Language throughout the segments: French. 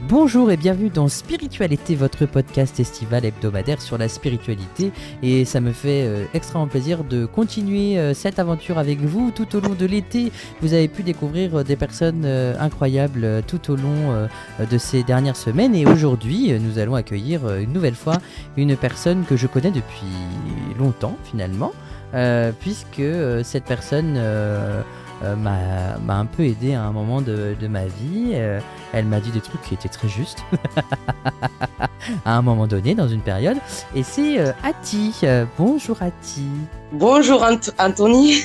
Bonjour et bienvenue dans Spiritualité, votre podcast estival hebdomadaire sur la spiritualité. Et ça me fait extrêmement plaisir de continuer cette aventure avec vous tout au long de l'été. Vous avez pu découvrir des personnes incroyables tout au long de ces dernières semaines. Et aujourd'hui, nous allons accueillir une nouvelle fois une personne que je connais depuis longtemps finalement, puisque cette personne... m'a un peu aidé à un moment de ma vie. Elle m'a dit des trucs qui étaient très justes à un moment donné, dans une période. Et c'est Ati. Bonjour Ati. Bonjour Anthony,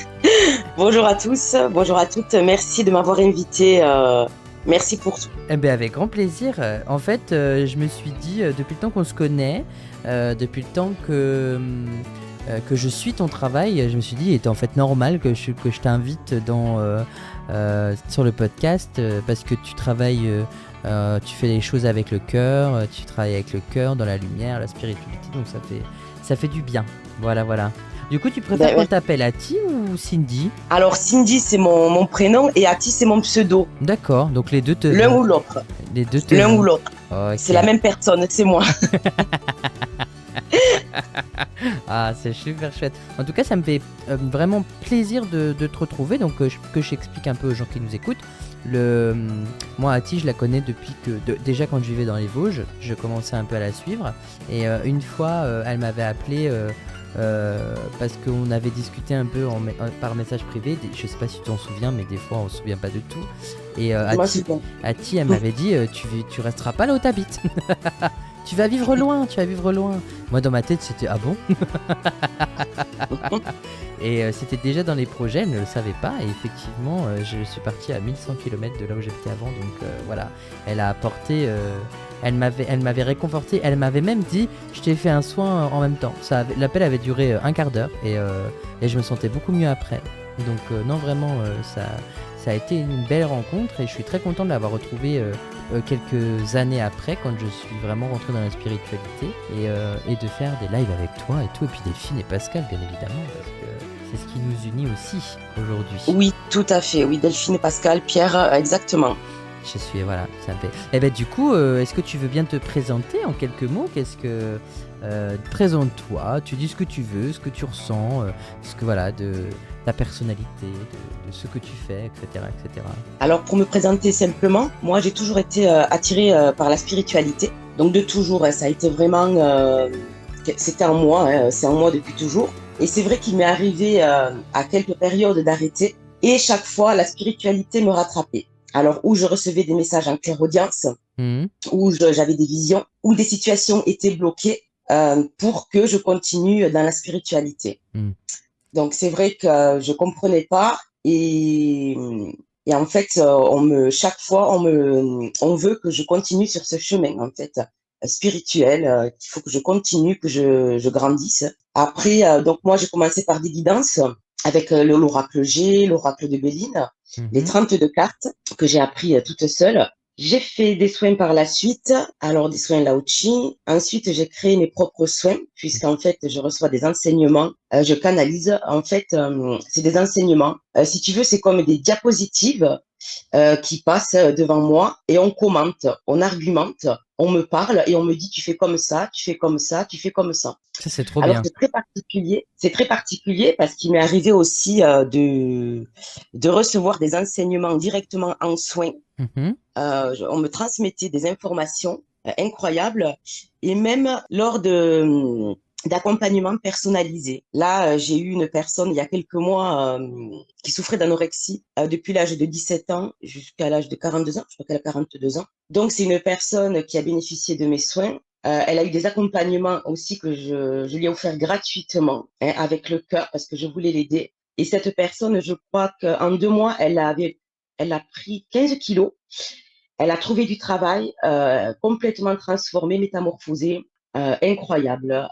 bonjour à tous, bonjour à toutes, merci de m'avoir invité, merci pour tout. Eh bien, avec grand plaisir. En fait, je me suis dit, depuis le temps qu'on se connaît, depuis le temps que je suis ton travail, je me suis dit, il était en fait normal que je t'invite sur le podcast parce que tu travailles, tu fais les choses avec le cœur, tu travailles avec le cœur, dans la lumière, la spiritualité, donc ça fait du bien. Voilà. Du coup, tu préfères qu'on t'appelle Ati ou Cindy ? Alors Cindy c'est mon prénom et Ati c'est mon pseudo. D'accord, donc les deux te... L'un ou l'autre. L'un ou l'autre. Okay. C'est la même personne, c'est moi. Ah, c'est super chouette. En tout cas, ça me fait vraiment plaisir de te retrouver. Donc, que j'explique un peu aux gens qui nous écoutent. Moi, Ati, je la connais depuis que... déjà, quand je vivais dans les Vosges, je commençais un peu à la suivre. Et une fois, elle m'avait appelé parce qu'on avait discuté un peu par message privé. Je sais pas si tu t'en souviens, mais des fois, on se souvient pas de tout. Et Ati, elle m'avait dit tu resteras pas là où t'habites. Tu vas vivre loin. Moi, dans ma tête, c'était « Ah bon ?» Et c'était déjà dans les projets, elle ne le savait pas. Et effectivement, je suis parti à 1100 km de là où j'habitais avant. Donc voilà, elle a apporté... elle m'avait réconforté. Elle m'avait même dit « Je t'ai fait un soin en même temps ». L'appel avait duré un quart d'heure. Et je me sentais beaucoup mieux après. Donc non, vraiment, ça a été une belle rencontre. Et je suis très content de l'avoir retrouvée quelques années après, quand je suis vraiment rentré dans la spiritualité, et de faire des lives avec toi et tout, et puis Delphine et Pascal bien évidemment, parce que c'est ce qui nous unit aussi aujourd'hui. Oui, tout à fait, oui, Delphine, Pascal, Pierre, exactement. Je suis, voilà, ça me fait... Et ben du coup, est-ce que tu veux bien te présenter en quelques mots ? Présente-toi, tu dis ce que tu veux, ce que tu ressens, de ta personnalité, de ce que tu fais, etc. Alors pour me présenter simplement, moi j'ai toujours été attirée par la spiritualité, donc de toujours, ça a été vraiment, c'était en moi, c'est en moi depuis toujours, et c'est vrai qu'il m'est arrivé à quelques périodes d'arrêter, et chaque fois la spiritualité me rattrapait. Alors où je recevais des messages en clairaudience, où j'avais des visions, où des situations étaient bloquées pour que je continue dans la spiritualité. Donc c'est vrai que je comprenais pas et en fait chaque fois on veut que je continue sur ce chemin en fait spirituel, qu'il faut que je continue, que je grandisse. Après donc moi j'ai commencé par des guidances avec l'oracle G, l'oracle de Béline, les 32 cartes que j'ai appris toute seule. J'ai fait des soins par la suite, alors des soins Lao Chi. Ensuite, j'ai créé mes propres soins, puisqu'en fait, je reçois des enseignements, je canalise. En fait, c'est des enseignements. Si tu veux, c'est comme des diapositives qui passent devant moi et on commente, on argumente, on me parle et on me dit tu fais comme ça, tu fais comme ça, tu fais comme ça. Ça, c'est trop Alors, bien. c'est très particulier parce qu'il m'est arrivé aussi de recevoir des enseignements directement en soins. On me transmettait des informations incroyables et même lors d'accompagnement personnalisé. Là, j'ai eu une personne il y a quelques mois qui souffrait d'anorexie depuis l'âge de 17 ans jusqu'à l'âge de 42 ans. Je crois qu'elle a 42 ans. Donc, c'est une personne qui a bénéficié de mes soins. Elle a eu des accompagnements aussi que je lui ai offert gratuitement avec le cœur parce que je voulais l'aider. Et cette personne, je crois qu'en 2 mois, elle a pris 15 kilos. Elle a trouvé du travail complètement transformé, métamorphosé, incroyable.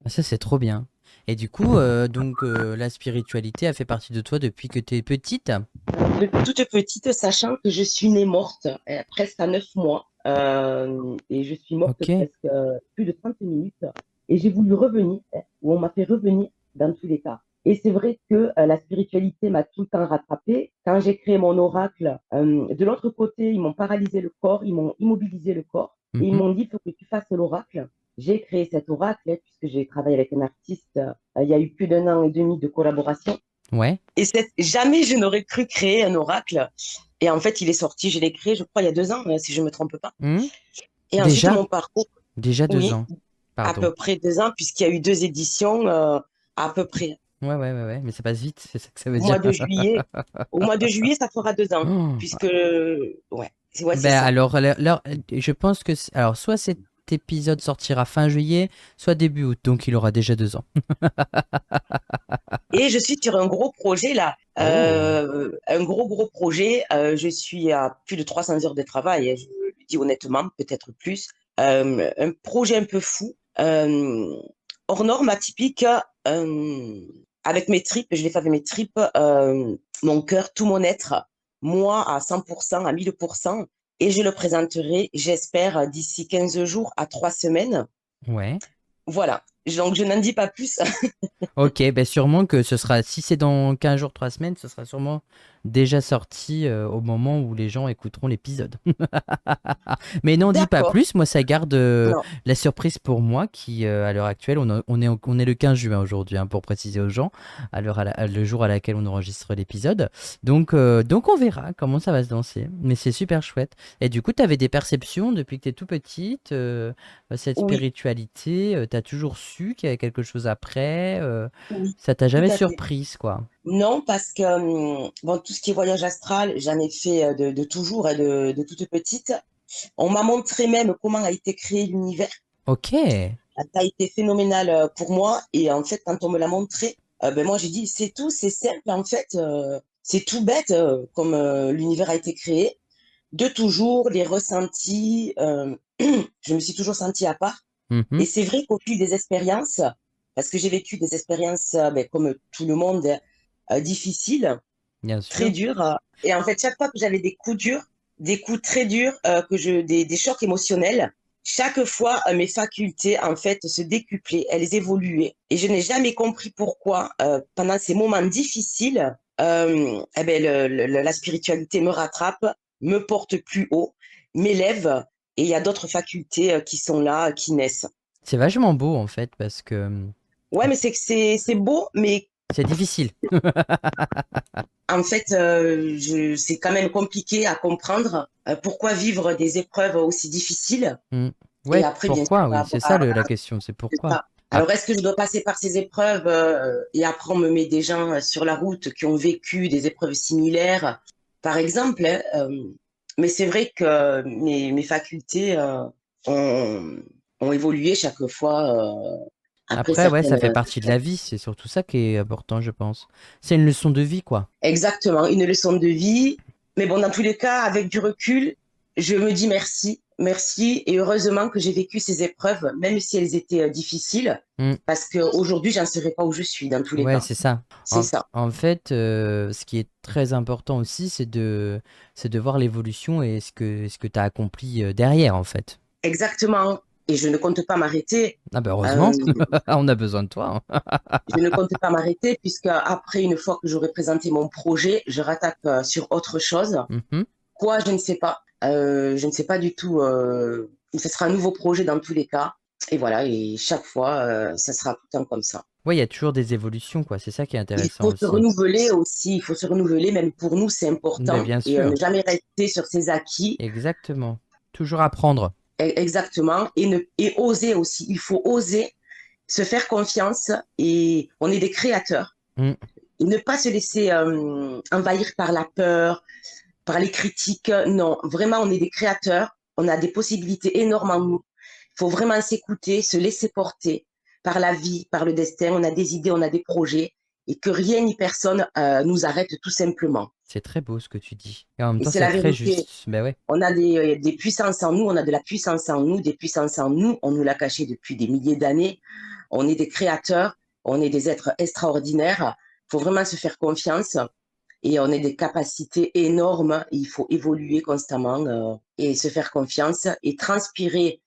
Ça, c'est trop bien. Et du coup, la spiritualité a fait partie de toi depuis que tu es petite ? Depuis toute petite, sachant que je suis née morte, presque à 9 mois. Et je suis morte presque plus de 30 minutes. Et j'ai voulu revenir, ou on m'a fait revenir dans tous les cas. Et c'est vrai que la spiritualité m'a tout le temps rattrapée. Quand j'ai créé mon oracle, de l'autre côté, ils m'ont paralysé le corps, ils m'ont immobilisé le corps et ils Mhm. m'ont dit, il faut que tu fasses l'oracle. J'ai créé cet oracle puisque j'ai travaillé avec un artiste. Il y a eu plus d'un an et demi de collaboration. Ouais. Et jamais je n'aurais cru créer un oracle. Et en fait, il est sorti, je l'ai créé, je crois, il y a 2 ans, si je ne me trompe pas. Hmm. Et ensuite, Déjà? mon parcours, Déjà 2 ans. oui, à Pardon. peu près 2 ans, puisqu'il y a eu 2 éditions, à peu près. Ouais, ouais, ouais, ouais, mais ça passe vite, c'est ça que ça veut Au dire. mois de juillet, au mois de juillet, ça fera 2 ans, Oh. puisque, ouais, c'est Ben ça. alors, je pense que alors soit cet épisode sortira fin juillet, soit début août, donc il aura déjà 2 ans. Et je suis sur un gros projet là, Oh. un gros projet. Je suis à plus de 300 heures de travail, je le dis honnêtement, peut-être plus. Un projet un peu fou, hors norme, atypique, avec mes tripes, je l'ai fait avec mes tripes, mon cœur, tout mon être, moi à 100%, à 1000%, et je le présenterai, j'espère, d'ici 15 jours à 3 semaines. Ouais. Voilà, donc je n'en dis pas plus. Ok, ben sûrement que ce sera, si c'est dans 15 jours, 3 semaines, ce sera sûrement déjà sorti au moment où les gens écouteront l'épisode. Mais n'en dis pas D'accord, plus, moi ça garde non. la surprise pour moi qui, à l'heure actuelle, on est le 15 juin aujourd'hui, hein, pour préciser aux gens, le jour à laquelle on enregistre l'épisode. Donc on verra comment ça va se lancer. Mais c'est super chouette. Et du coup, tu avais des perceptions depuis que tu es tout petite, cette Oui, spiritualité, tu as toujours su qu'il y avait quelque chose après, oui, ça t'a tout jamais à fait. surprise, quoi. Non, parce que bon, tout ce qui est voyage astral, j'en ai fait de toujours et de toute petite. On m'a montré même comment a été créé l'univers. Ok, Ça a été phénoménal pour moi. Et en fait, quand on me l'a montré, ben moi j'ai dit, c'est tout, c'est simple. En fait, c'est tout bête comme l'univers a été créé. De toujours, les ressentis, je me suis toujours sentie à part. mhm, Et c'est vrai qu'au fil des expériences, parce que j'ai vécu des expériences, ben, comme tout le monde, difficiles, bien très sûr. dures. Et en fait, chaque fois que j'avais des coups durs, des coups très durs, des chocs émotionnels, chaque fois, mes facultés, en fait, se décuplaient, elles évoluaient. Et je n'ai jamais compris pourquoi, pendant ces moments difficiles, eh ben, la spiritualité me rattrape, me porte plus haut, m'élève, et il y a d'autres facultés qui sont là, qui naissent. C'est vachement beau en fait parce que Ouais, mais c'est que c'est beau, mais c'est difficile. en fait, c'est quand même compliqué à comprendre pourquoi vivre des épreuves aussi difficiles. Mm. Et Ouais, après, bien sûr, pourquoi? par Oui, rapport c'est ça la à question, c'est pourquoi. ça. Ah, Alors, est-ce que je dois passer par ces épreuves et après on me met des gens sur la route qui ont vécu des épreuves similaires, par exemple, hein, mais c'est vrai que mes facultés ont, ont évolué chaque fois après après, ouais, ça certaines. fait partie de la vie, c'est surtout ça qui est important, je pense. C'est une leçon de vie, quoi. Exactement, une leçon de vie. Mais bon, dans tous les cas, avec du recul, je me dis merci, merci, et heureusement que j'ai vécu ces épreuves, même si elles étaient difficiles, Mm. parce qu'aujourd'hui, j'en serais pas où je suis, dans tous les Ouais, cas. c'est ça. C'est ça. En fait, ce qui est très important aussi, c'est de voir l'évolution et ce que tu as accompli derrière, en fait. Exactement. Et je ne compte pas m'arrêter. Ah bah Euh, heureusement, on a besoin de toi, hein. je ne compte pas m'arrêter, puisque après, une fois que j'aurai présenté mon projet, je rattaque sur autre chose. Mhm. Quoi, je ne sais pas. Je ne sais pas du tout. Ce sera un nouveau projet dans tous les cas. Et voilà, et chaque fois, ça sera tout le temps comme ça. Ouais, il y a toujours des évolutions, quoi. C'est ça qui est Il intéressant faut se aussi. renouveler aussi, il faut se renouveler, même pour nous, c'est Mais important. bien Et ne sûr, jamais rester sur ses acquis, exactement. Toujours apprendre. exactement. Et oser aussi. Il faut oser se faire confiance et on est des créateurs. Mm. Et ne pas se laisser envahir par la peur, par les critiques. Non, vraiment, on est des créateurs. On a des possibilités énormes en nous. Il faut vraiment s'écouter, se laisser porter par la vie, par le destin. On a des idées, on a des projets et que rien ni personne nous arrête tout simplement. C'est très beau ce que tu dis. Et en même Et temps, c'est c'est la très vérité. juste. Ben ouais. On a des puissances en nous, on a de la puissance en nous, des puissances en nous. On nous l'a caché depuis des milliers d'années. On est des créateurs, on est des êtres extraordinaires. Il faut vraiment se faire confiance et on a des capacités énormes. Il faut évoluer constamment et se faire confiance et transpirer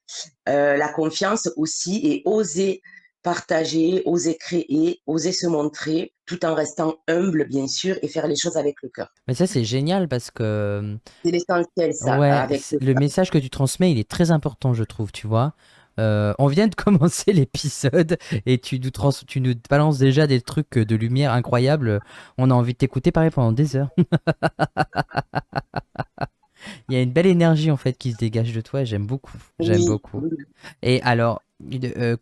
la confiance aussi et oser partager, oser créer, oser se montrer tout en restant humble, bien sûr, et faire les choses avec le cœur. Mais ça, c'est génial parce que, C'est l'essentiel, ça, ouais, avec le le cœur. message que tu transmets, il est très important, je trouve, tu vois. On vient de commencer l'épisode et tu nous balances déjà des trucs de lumière incroyables. On a envie de t'écouter parler pendant des heures. Il y a une belle énergie en fait qui se dégage de toi et j'aime beaucoup. J'aime Oui, beaucoup. oui, Et alors,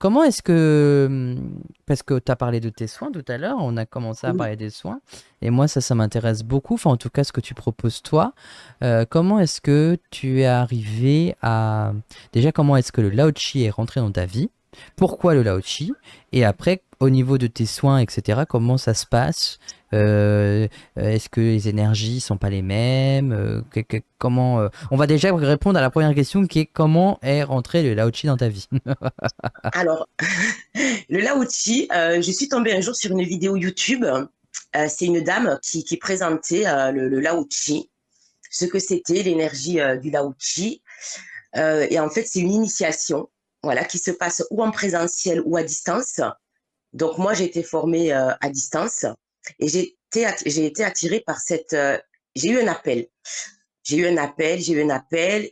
comment est-ce que... Parce que tu as parlé de tes soins tout à l'heure, on a commencé à oui. parler des soins, et moi ça m'intéresse beaucoup, enfin en tout cas ce que tu proposes toi. Comment est-ce que tu es arrivé à... Déjà, comment est-ce que le Lao Chi est rentré dans ta vie? Pourquoi le Lao Chi? Et après, au niveau de tes soins, etc., comment ça se passe? Est-ce que les énergies sont pas les mêmes? Comment On va déjà répondre à la première question qui est comment est rentré le Lao Chi dans ta vie? Alors, le Lao-Tzu, je suis tombée un jour sur une vidéo YouTube. C'est une dame qui présentait le Lao-Tzu, ce que c'était l'énergie du Lao-Tzu. Et en fait, c'est une initiation, voilà, qui se passe ou en présentiel ou à distance. Donc moi, j'ai été formée à distance et j'ai été attirée par cette. J'ai eu un appel. J'ai eu un appel.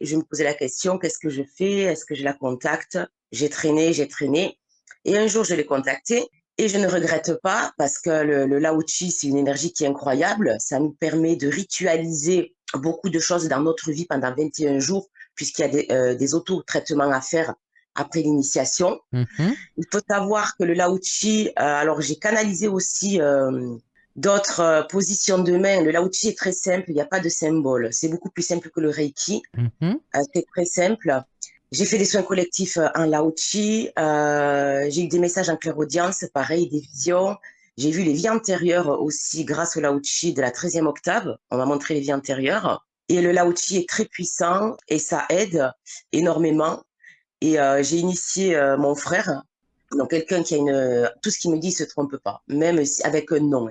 Je me posais la question, qu'est-ce que je fais? Est-ce que je la contacte? J'ai traîné, j'ai traîné. Et un jour, je l'ai contactée et je ne regrette pas parce que le Lao Tzu, c'est une énergie qui est incroyable. Ça nous permet de ritualiser beaucoup de choses dans notre vie pendant 21 jours puisqu'il y a des auto-traitements à faire après l'initiation. Mhm. Il faut savoir que le Lao Tzu, alors j'ai canalisé aussi d'autres positions de main. Le Lao Tzu est très simple, il n'y a pas de symbole. C'est beaucoup plus simple que le Reiki. Mhm. C'est très simple. J'ai fait des soins collectifs en Lao Tzu. J'ai eu des messages en clairaudience, pareil, des visions. J'ai vu les vies antérieures aussi grâce au Lao Tzu de la 13e octave. On m'a montré les vies antérieures. Et le Lao Tzu est très puissant et ça aide énormément. Et j'ai initié mon frère, donc quelqu'un qui a une... Tout ce qu'il me dit, il se trompe pas, même si, avec un nom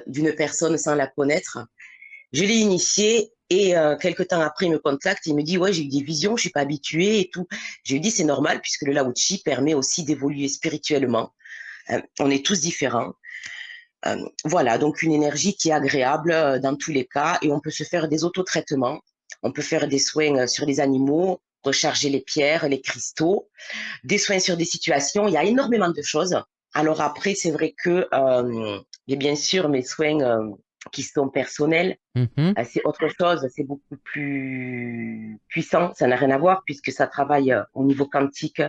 d'une personne sans la connaître. Je l'ai initié et quelque temps après, il me contacte, il me dit, ouais, j'ai eu des visions, je suis pas habituée et tout. Je lui dis, c'est normal puisque le Lao Tzu permet aussi d'évoluer spirituellement. On est tous différents. Voilà, donc une énergie qui est agréable dans tous les cas et on peut se faire des autotraitements. On peut faire des soins sur les animaux, recharger les pierres, les cristaux, des soins sur des situations. Il y a énormément de choses. Alors après, c'est vrai que j'ai bien sûr mes soins qui sont personnels. Mhm. C'est autre chose, c'est beaucoup plus puissant. Ça n'a rien à voir puisque ça travaille au niveau quantique,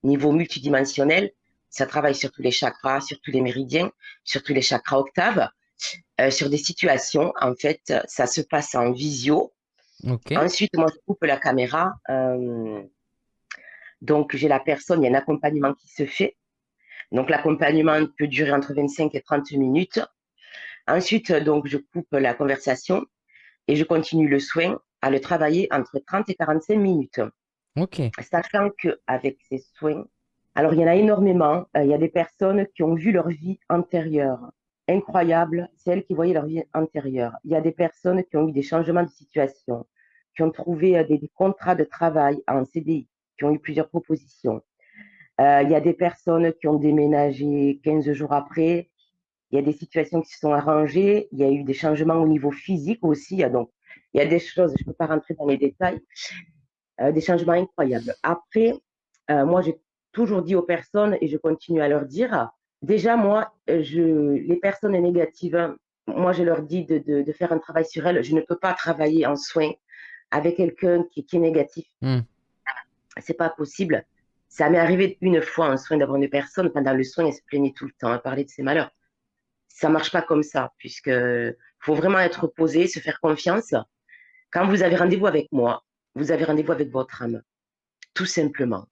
niveau multidimensionnel. Ça travaille sur tous les chakras, sur tous les méridiens, sur tous les chakras octaves, sur des situations. En fait, ça se passe en visio. Ok. Ensuite, moi, je coupe la caméra. Donc, j'ai la personne, il y a un accompagnement qui se fait. Donc, l'accompagnement peut durer entre 25 et 30 minutes. Ensuite, donc, je coupe la conversation et je continue le soin à le travailler entre 30 et 45 minutes. Ok. Sachant qu'avec ces soins, alors il y en a énormément. Il y a des personnes qui ont vu leur vie antérieure. Incroyable, celles qui voyaient leur vie antérieure. Il y a des personnes qui ont eu des changements de situation, qui ont trouvé des contrats de travail en CDI, qui ont eu plusieurs propositions. Il y a des personnes qui ont déménagé 15 jours après. Il y a des situations qui se sont arrangées. Il y a eu des changements au niveau physique aussi. Donc, il y a des choses, je ne peux pas rentrer dans les détails, des changements incroyables. Après, moi, j'ai toujours dit aux personnes et je continue à leur dire, déjà, moi, les personnes négatives, moi, je leur dis de faire un travail sur elles. Je ne peux pas travailler en soins avec quelqu'un qui est négatif. Hmm. C'est pas possible. Ça m'est arrivé une fois en soin d'avoir une personne, pendant le soin, elle se plaignait tout le temps, elle parlait de ses malheurs. Ça marche pas comme ça, puisque faut vraiment être posé, se faire confiance. Quand vous avez rendez-vous avec moi, vous avez rendez-vous avec votre âme, tout simplement.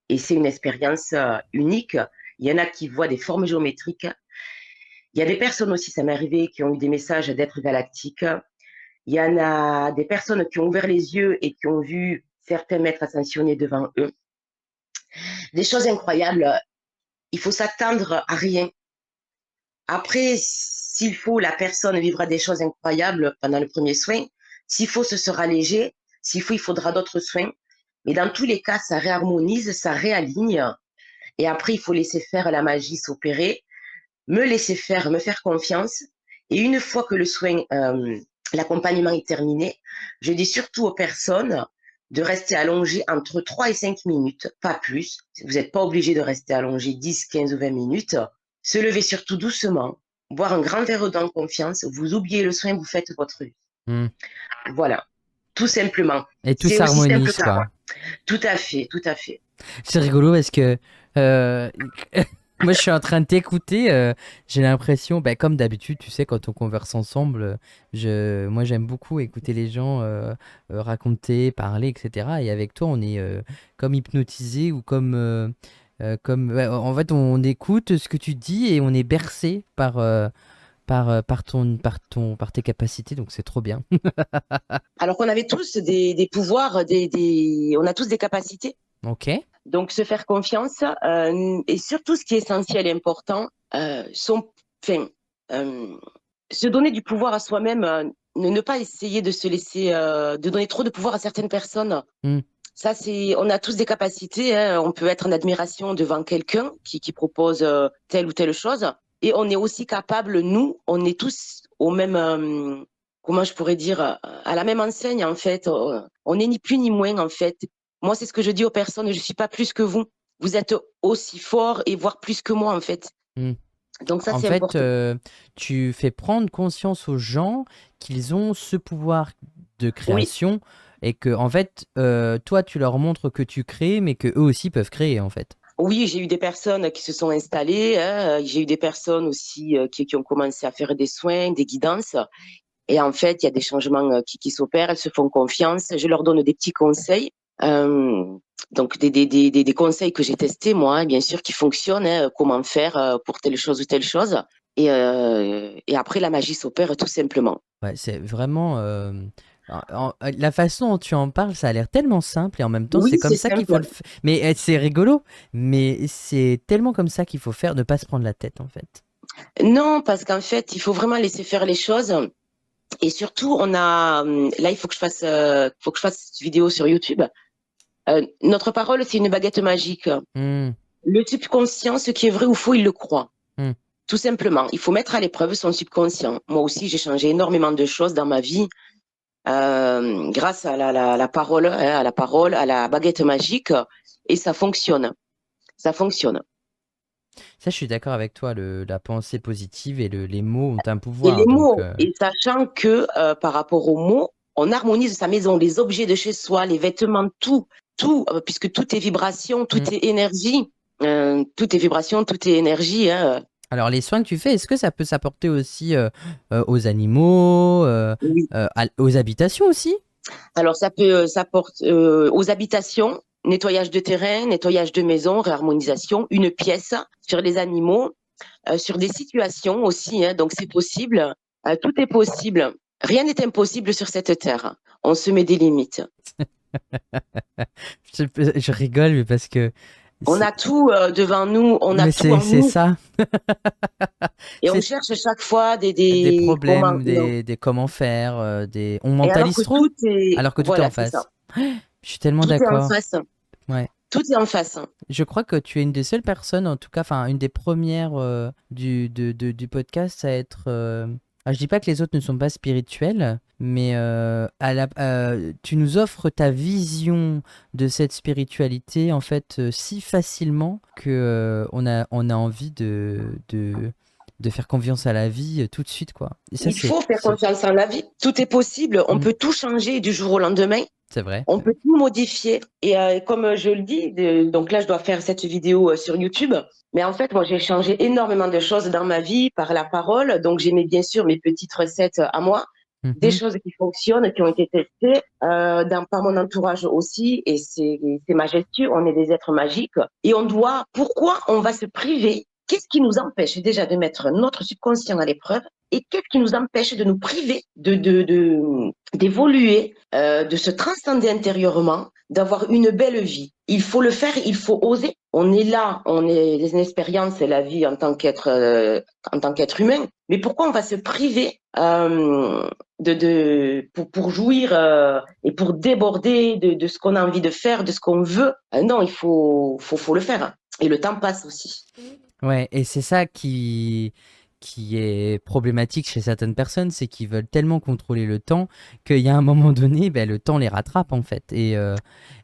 Et c'est une expérience unique. Il y en a qui voient des formes géométriques. Il y a des personnes aussi, ça m'est arrivé, qui ont eu des messages d'êtres galactiques. Il y en a des personnes qui ont ouvert les yeux et qui ont vu certains maîtres ascensionnés devant eux. Des choses incroyables. Il faut s'attendre à rien. Après, s'il faut, la personne vivra des choses incroyables pendant le premier soin. S'il faut, ce sera léger. S'il faut, il faudra d'autres soins. Mais dans tous les cas, ça réharmonise, ça réaligne. Et après, il faut laisser faire la magie s'opérer. me laisser faire, me faire confiance. Et une fois que le soin, l'accompagnement est terminé, je dis surtout aux personnes de rester allongées entre 3 et 5 minutes, pas plus. Vous n'êtes pas obligé de rester allongé 10, 15 ou 20 minutes. Se lever surtout doucement, boire un grand verre d'eau en confiance, vous oubliez le soin, vous faites votre vie. Hmm. Voilà, tout simplement. Et tout C'est aussi simple s'harmonise, que ça. quoi. Tout à fait, tout à fait. C'est rigolo parce que euh, moi, je suis en train de t'écouter. J'ai l'impression, bah, comme d'habitude, tu sais, quand on converse ensemble, moi, j'aime beaucoup écouter les gens raconter, parler, etc. Et avec toi, on est comme hypnotisé ou ouais, en fait, on écoute ce que tu dis et on est bercé par tes capacités. Donc, c'est trop bien. Alors qu'on avait tous des pouvoirs, on a tous des capacités. Ok. Donc, se faire confiance et surtout, ce qui est essentiel et important, se donner du pouvoir à soi-même, ne pas essayer de se laisser, de donner trop de pouvoir à certaines personnes. Hmm. Ça, on a tous des capacités. Hein. On peut être en admiration devant quelqu'un qui propose telle ou telle chose. Et on est aussi capable, nous, on est tous au même, comment je pourrais dire, à la même enseigne, en fait. On n'est ni plus ni moins, en fait. Moi, c'est ce que je dis aux personnes, je suis pas plus que vous. Vous êtes aussi fort et voire plus que moi, en fait. Hmm. Donc ça, En c'est fait, important. tu fais prendre conscience aux gens qu'ils ont ce pouvoir de Oui, création et que, en fait, toi, tu leur montres que tu crées, mais que eux aussi peuvent créer, en fait. oui, j'ai eu des personnes qui se sont installées. Hein. J'ai eu des personnes aussi qui ont commencé à faire des soins, des guidances. Et en fait, il y a des changements qui s'opèrent. Elles se font confiance. Je leur donne des petits conseils. Euh, donc, des conseils que j'ai testés, moi, bien sûr, qui fonctionnent. Hein, comment faire pour telle chose ou telle chose. Et après, la magie s'opère tout simplement. Ouais, c'est vraiment. La façon dont tu en parles, ça a l'air tellement simple et en même temps, Oui, c'est comme c'est ça qu'il faut simple. le faire. Mais c'est rigolo, mais c'est tellement comme ça qu'il faut faire, ne pas se prendre la tête, en fait. Non, parce qu'en fait, il faut vraiment laisser faire les choses. Et surtout, là, il faut que je fasse cette vidéo sur YouTube. Notre parole, c'est une baguette magique. Hmm, Le subconscient, ce qui est vrai ou faux, il le croit. hmm. Tout simplement. Il faut mettre à l'épreuve son subconscient. Moi aussi, j'ai changé énormément de choses dans ma vie grâce à la parole, hein, à la baguette magique. Et ça fonctionne. Ça fonctionne. Ça, je suis d'accord avec toi. La pensée positive et les mots ont un Et les pouvoir. Donc, mots, et sachant que par rapport aux mots, on harmonise sa maison, les objets de chez soi, les vêtements, tout, puisque tout est vibration, tout hmm. est énergie, tout est vibration, tout est énergie. Hein. Alors, les soins que tu fais, est-ce que ça peut s'apporter aussi aux animaux, Oui. aux habitations aussi? Alors ça porte aux habitations, nettoyage de terrain, nettoyage de maison, réharmonisation, une pièce sur les animaux, sur des situations aussi. Hein, donc c'est possible, tout est possible. Rien n'est impossible sur cette terre. On se met des limites. Je rigole, mais parce que On c'est a tout devant nous, on a mais tout en c'est nous, ça. et on C'est cherche chaque fois des des comment problèmes, non. des comment faire, on Et alors que mentalise trop, tout est, alors que tout est en voilà, c'est ça. face. Je suis tellement Tout est en d'accord. face. Ouais. Tout est en face. Je crois que tu es une des seules personnes, en tout cas, enfin, une des premières du podcast à être. Je dis pas que les autres ne sont pas spirituels, mais tu nous offres ta vision de cette spiritualité, en fait, si facilement que on a envie de faire confiance à la vie tout de suite, quoi. Et ça, Il faut faire confiance en la vie. Tout est possible. On Mm, peut tout changer du jour au lendemain. c'est vrai. On peut tout modifier. Et comme je le dis, donc là, je dois faire cette vidéo sur YouTube. Mais en fait, moi, j'ai changé énormément de choses dans ma vie par la parole. Donc, j'ai mis bien sûr mes petites recettes à moi, des Mhm. choses qui fonctionnent, qui ont été testées par mon entourage aussi. Et c'est majestueux. On est des êtres magiques. Et pourquoi on va se priver? Qu'est-ce qui nous empêche déjà de mettre notre subconscient à l'épreuve? Et qu'est-ce qui nous empêche de nous priver d'évoluer, de se transcender intérieurement, d'avoir une belle vie? Il faut le faire, il faut oser. On est là, on est des expériences et la vie en tant qu'être humain. Mais pourquoi on va se priver pour jouir et pour déborder de ce qu'on a envie de faire, de ce qu'on veut? Non, faut le faire. Et le temps passe aussi. Ouais, et c'est ça qui est problématique chez certaines personnes, c'est qu'ils veulent tellement contrôler le temps qu'il y a un moment donné, ben, le temps les rattrape en fait. Et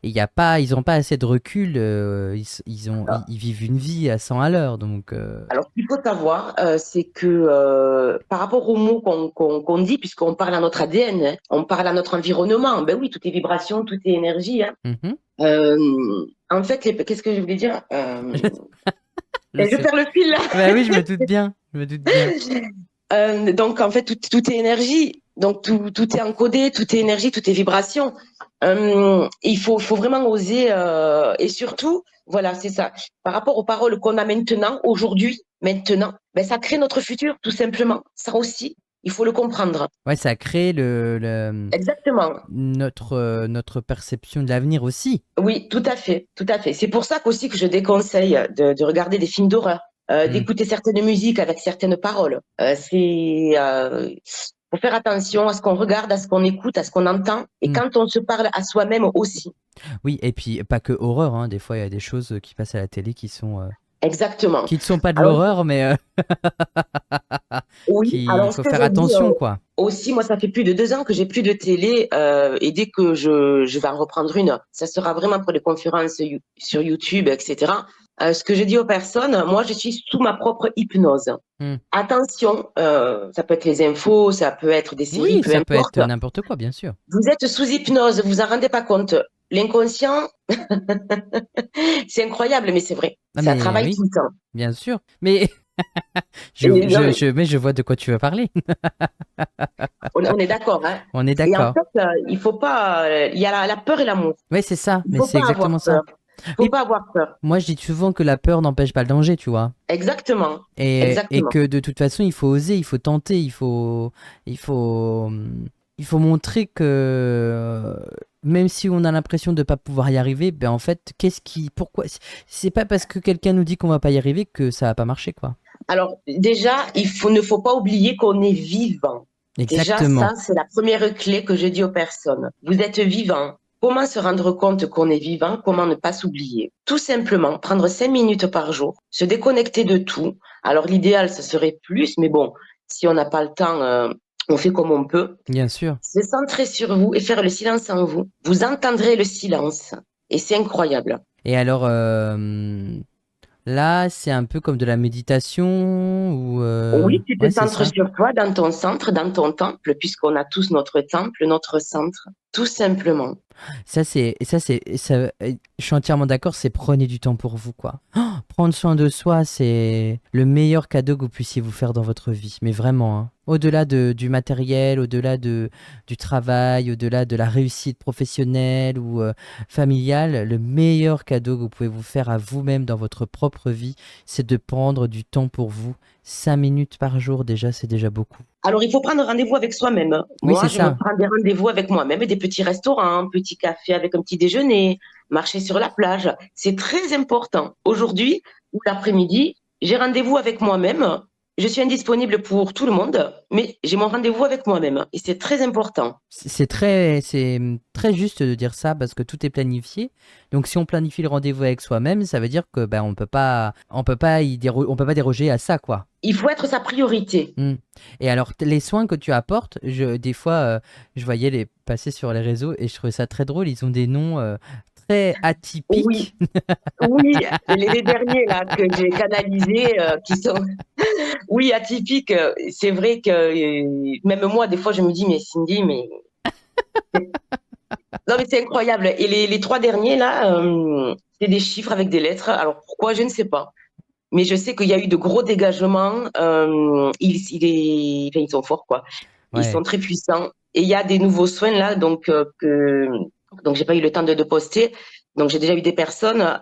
il y a pas, ils n'ont pas assez de recul, ils vivent une vie à 100 à l'heure. Donc, Alors, ce qu'il faut savoir, c'est que par rapport aux mots qu'on dit, puisqu'on parle à notre ADN, hein, on parle à notre environnement, ben oui, tout est vibration, tout est énergie. Hein. mhm, En fait, qu'est-ce que je voulais dire je Je sais. perds le fil là. Bah oui, je me doute bien, je me doute bien. Donc, en fait, tout est énergie. Donc, tout est encodé, tout est énergie, tout est vibration. Il faut vraiment oser. Et surtout, voilà, c'est ça. Par rapport aux paroles qu'on a maintenant, aujourd'hui, maintenant, ben, ça crée notre futur, tout simplement. Ça aussi, il faut le comprendre. Ouais, ça crée Exactement. notre perception de l'avenir aussi. Oui, tout à fait, tout à fait. C'est pour ça qu'aussi que je déconseille de regarder des films d'horreur, Mm, d'écouter certaines musiques avec certaines paroles. Faut faire attention à ce qu'on regarde, à ce qu'on écoute, à ce qu'on entend, et mm. quand on se parle à soi-même aussi. Oui, et puis pas que horreur, hein. Des fois, il y a des choses qui passent à la télé Exactement. qui ne sont pas de Alors, l'horreur, mais oui, qu'il alors ce faut que faire je dis attention, quoi. aussi, moi, ça fait plus de 2 ans que j'ai plus de télé, et dès que je vais en reprendre une, ça sera vraiment pour les conférences sur YouTube, etc. Ce que je dis aux personnes, moi, je suis sous ma propre hypnose. Mm. Attention, ça peut être les infos, ça peut être des séries, Oui, peu ça peut être importe. n'importe quoi, bien sûr. Vous êtes sous hypnose, vous vous en rendez pas compte. L'inconscient, c'est incroyable, mais c'est vrai. Ah, Ça mais travaille oui, tout le temps. bien sûr. Mais Non, mais mais je vois de quoi tu veux parler. on est d'accord, hein. On est Et en d'accord. fait, il faut pas. Il y a la peur et l'amour. Oui, c'est ça, Il mais faut c'est pas avoir exactement ça. peur. Il faut Oui, pas avoir peur. moi je dis souvent que la peur n'empêche pas le danger, tu vois. Exactement. Et Exactement. que de toute façon, il faut oser, il faut tenter, il faut, il faut montrer que même si on a l'impression de ne pas pouvoir y arriver, ben en fait, pourquoi, c'est pas parce que quelqu'un nous dit qu'on va pas y arriver que ça va pas marcher, quoi. Alors, déjà, ne faut pas oublier qu'on est vivant. Déjà, ça, Exactement. c'est la première clé que je dis aux personnes. Vous êtes vivant. Comment se rendre compte qu'on est vivant? Comment ne pas s'oublier? Tout simplement, prendre 5 minutes par jour, se déconnecter de tout. Alors, l'idéal, ce serait plus, mais bon, si on n'a pas le temps, on fait comme on peut. Bien sûr. Se centrer sur vous et faire le silence en vous. Vous entendrez le silence. Et c'est incroyable. Et alors, là, c'est un peu comme de la méditation ou Oui, tu te ouais, c'est centres ça. sur toi, dans ton centre, dans ton temple, puisqu'on a tous notre temple, notre centre, tout simplement. Je suis entièrement d'accord, c'est prenez du temps pour vous, quoi. Oh, prendre soin de soi, c'est le meilleur cadeau que vous puissiez vous faire dans votre vie, mais vraiment, hein. Au-delà du matériel, au-delà du travail, au-delà de la réussite professionnelle ou familiale, le meilleur cadeau que vous pouvez vous faire à vous-même dans votre propre vie, c'est de prendre du temps pour vous. 5 minutes par jour, déjà, c'est déjà beaucoup. Alors, il faut prendre rendez-vous avec soi-même. Oui, Moi, c'est je me ça. prends des rendez-vous avec moi-même, des petits restaurants, un petit café avec un petit déjeuner, marcher sur la plage. C'est très important. Aujourd'hui ou l'après-midi, j'ai rendez-vous avec moi-même. Je suis indisponible pour tout le monde, mais j'ai mon rendez-vous avec moi-même. Et c'est très important. C'est très juste de dire ça parce que tout est planifié. Donc si on planifie le rendez-vous avec soi-même, ça veut dire que ben on peut pas déroger à ça, quoi. Il faut être sa priorité. Mm. Et alors les soins que tu apportes, des fois je voyais les passer sur les réseaux et je trouvais ça très drôle. Ils ont des noms très Oui, atypiques. oui, les derniers là que j'ai canalisés, qui sont, oui, atypiques. C'est vrai que même moi, des fois, je me dis, mais Cindy, mais non, mais c'est incroyable. Et les trois derniers là, c'est des chiffres avec des lettres. Alors pourquoi, je ne sais pas. Mais je sais qu'il y a eu de gros dégagements. Enfin, ils sont forts, quoi. Ils sont Ouais. très puissants. Et il y a des nouveaux soins là, donc j'ai pas eu le temps de poster. Donc j'ai déjà eu des personnes.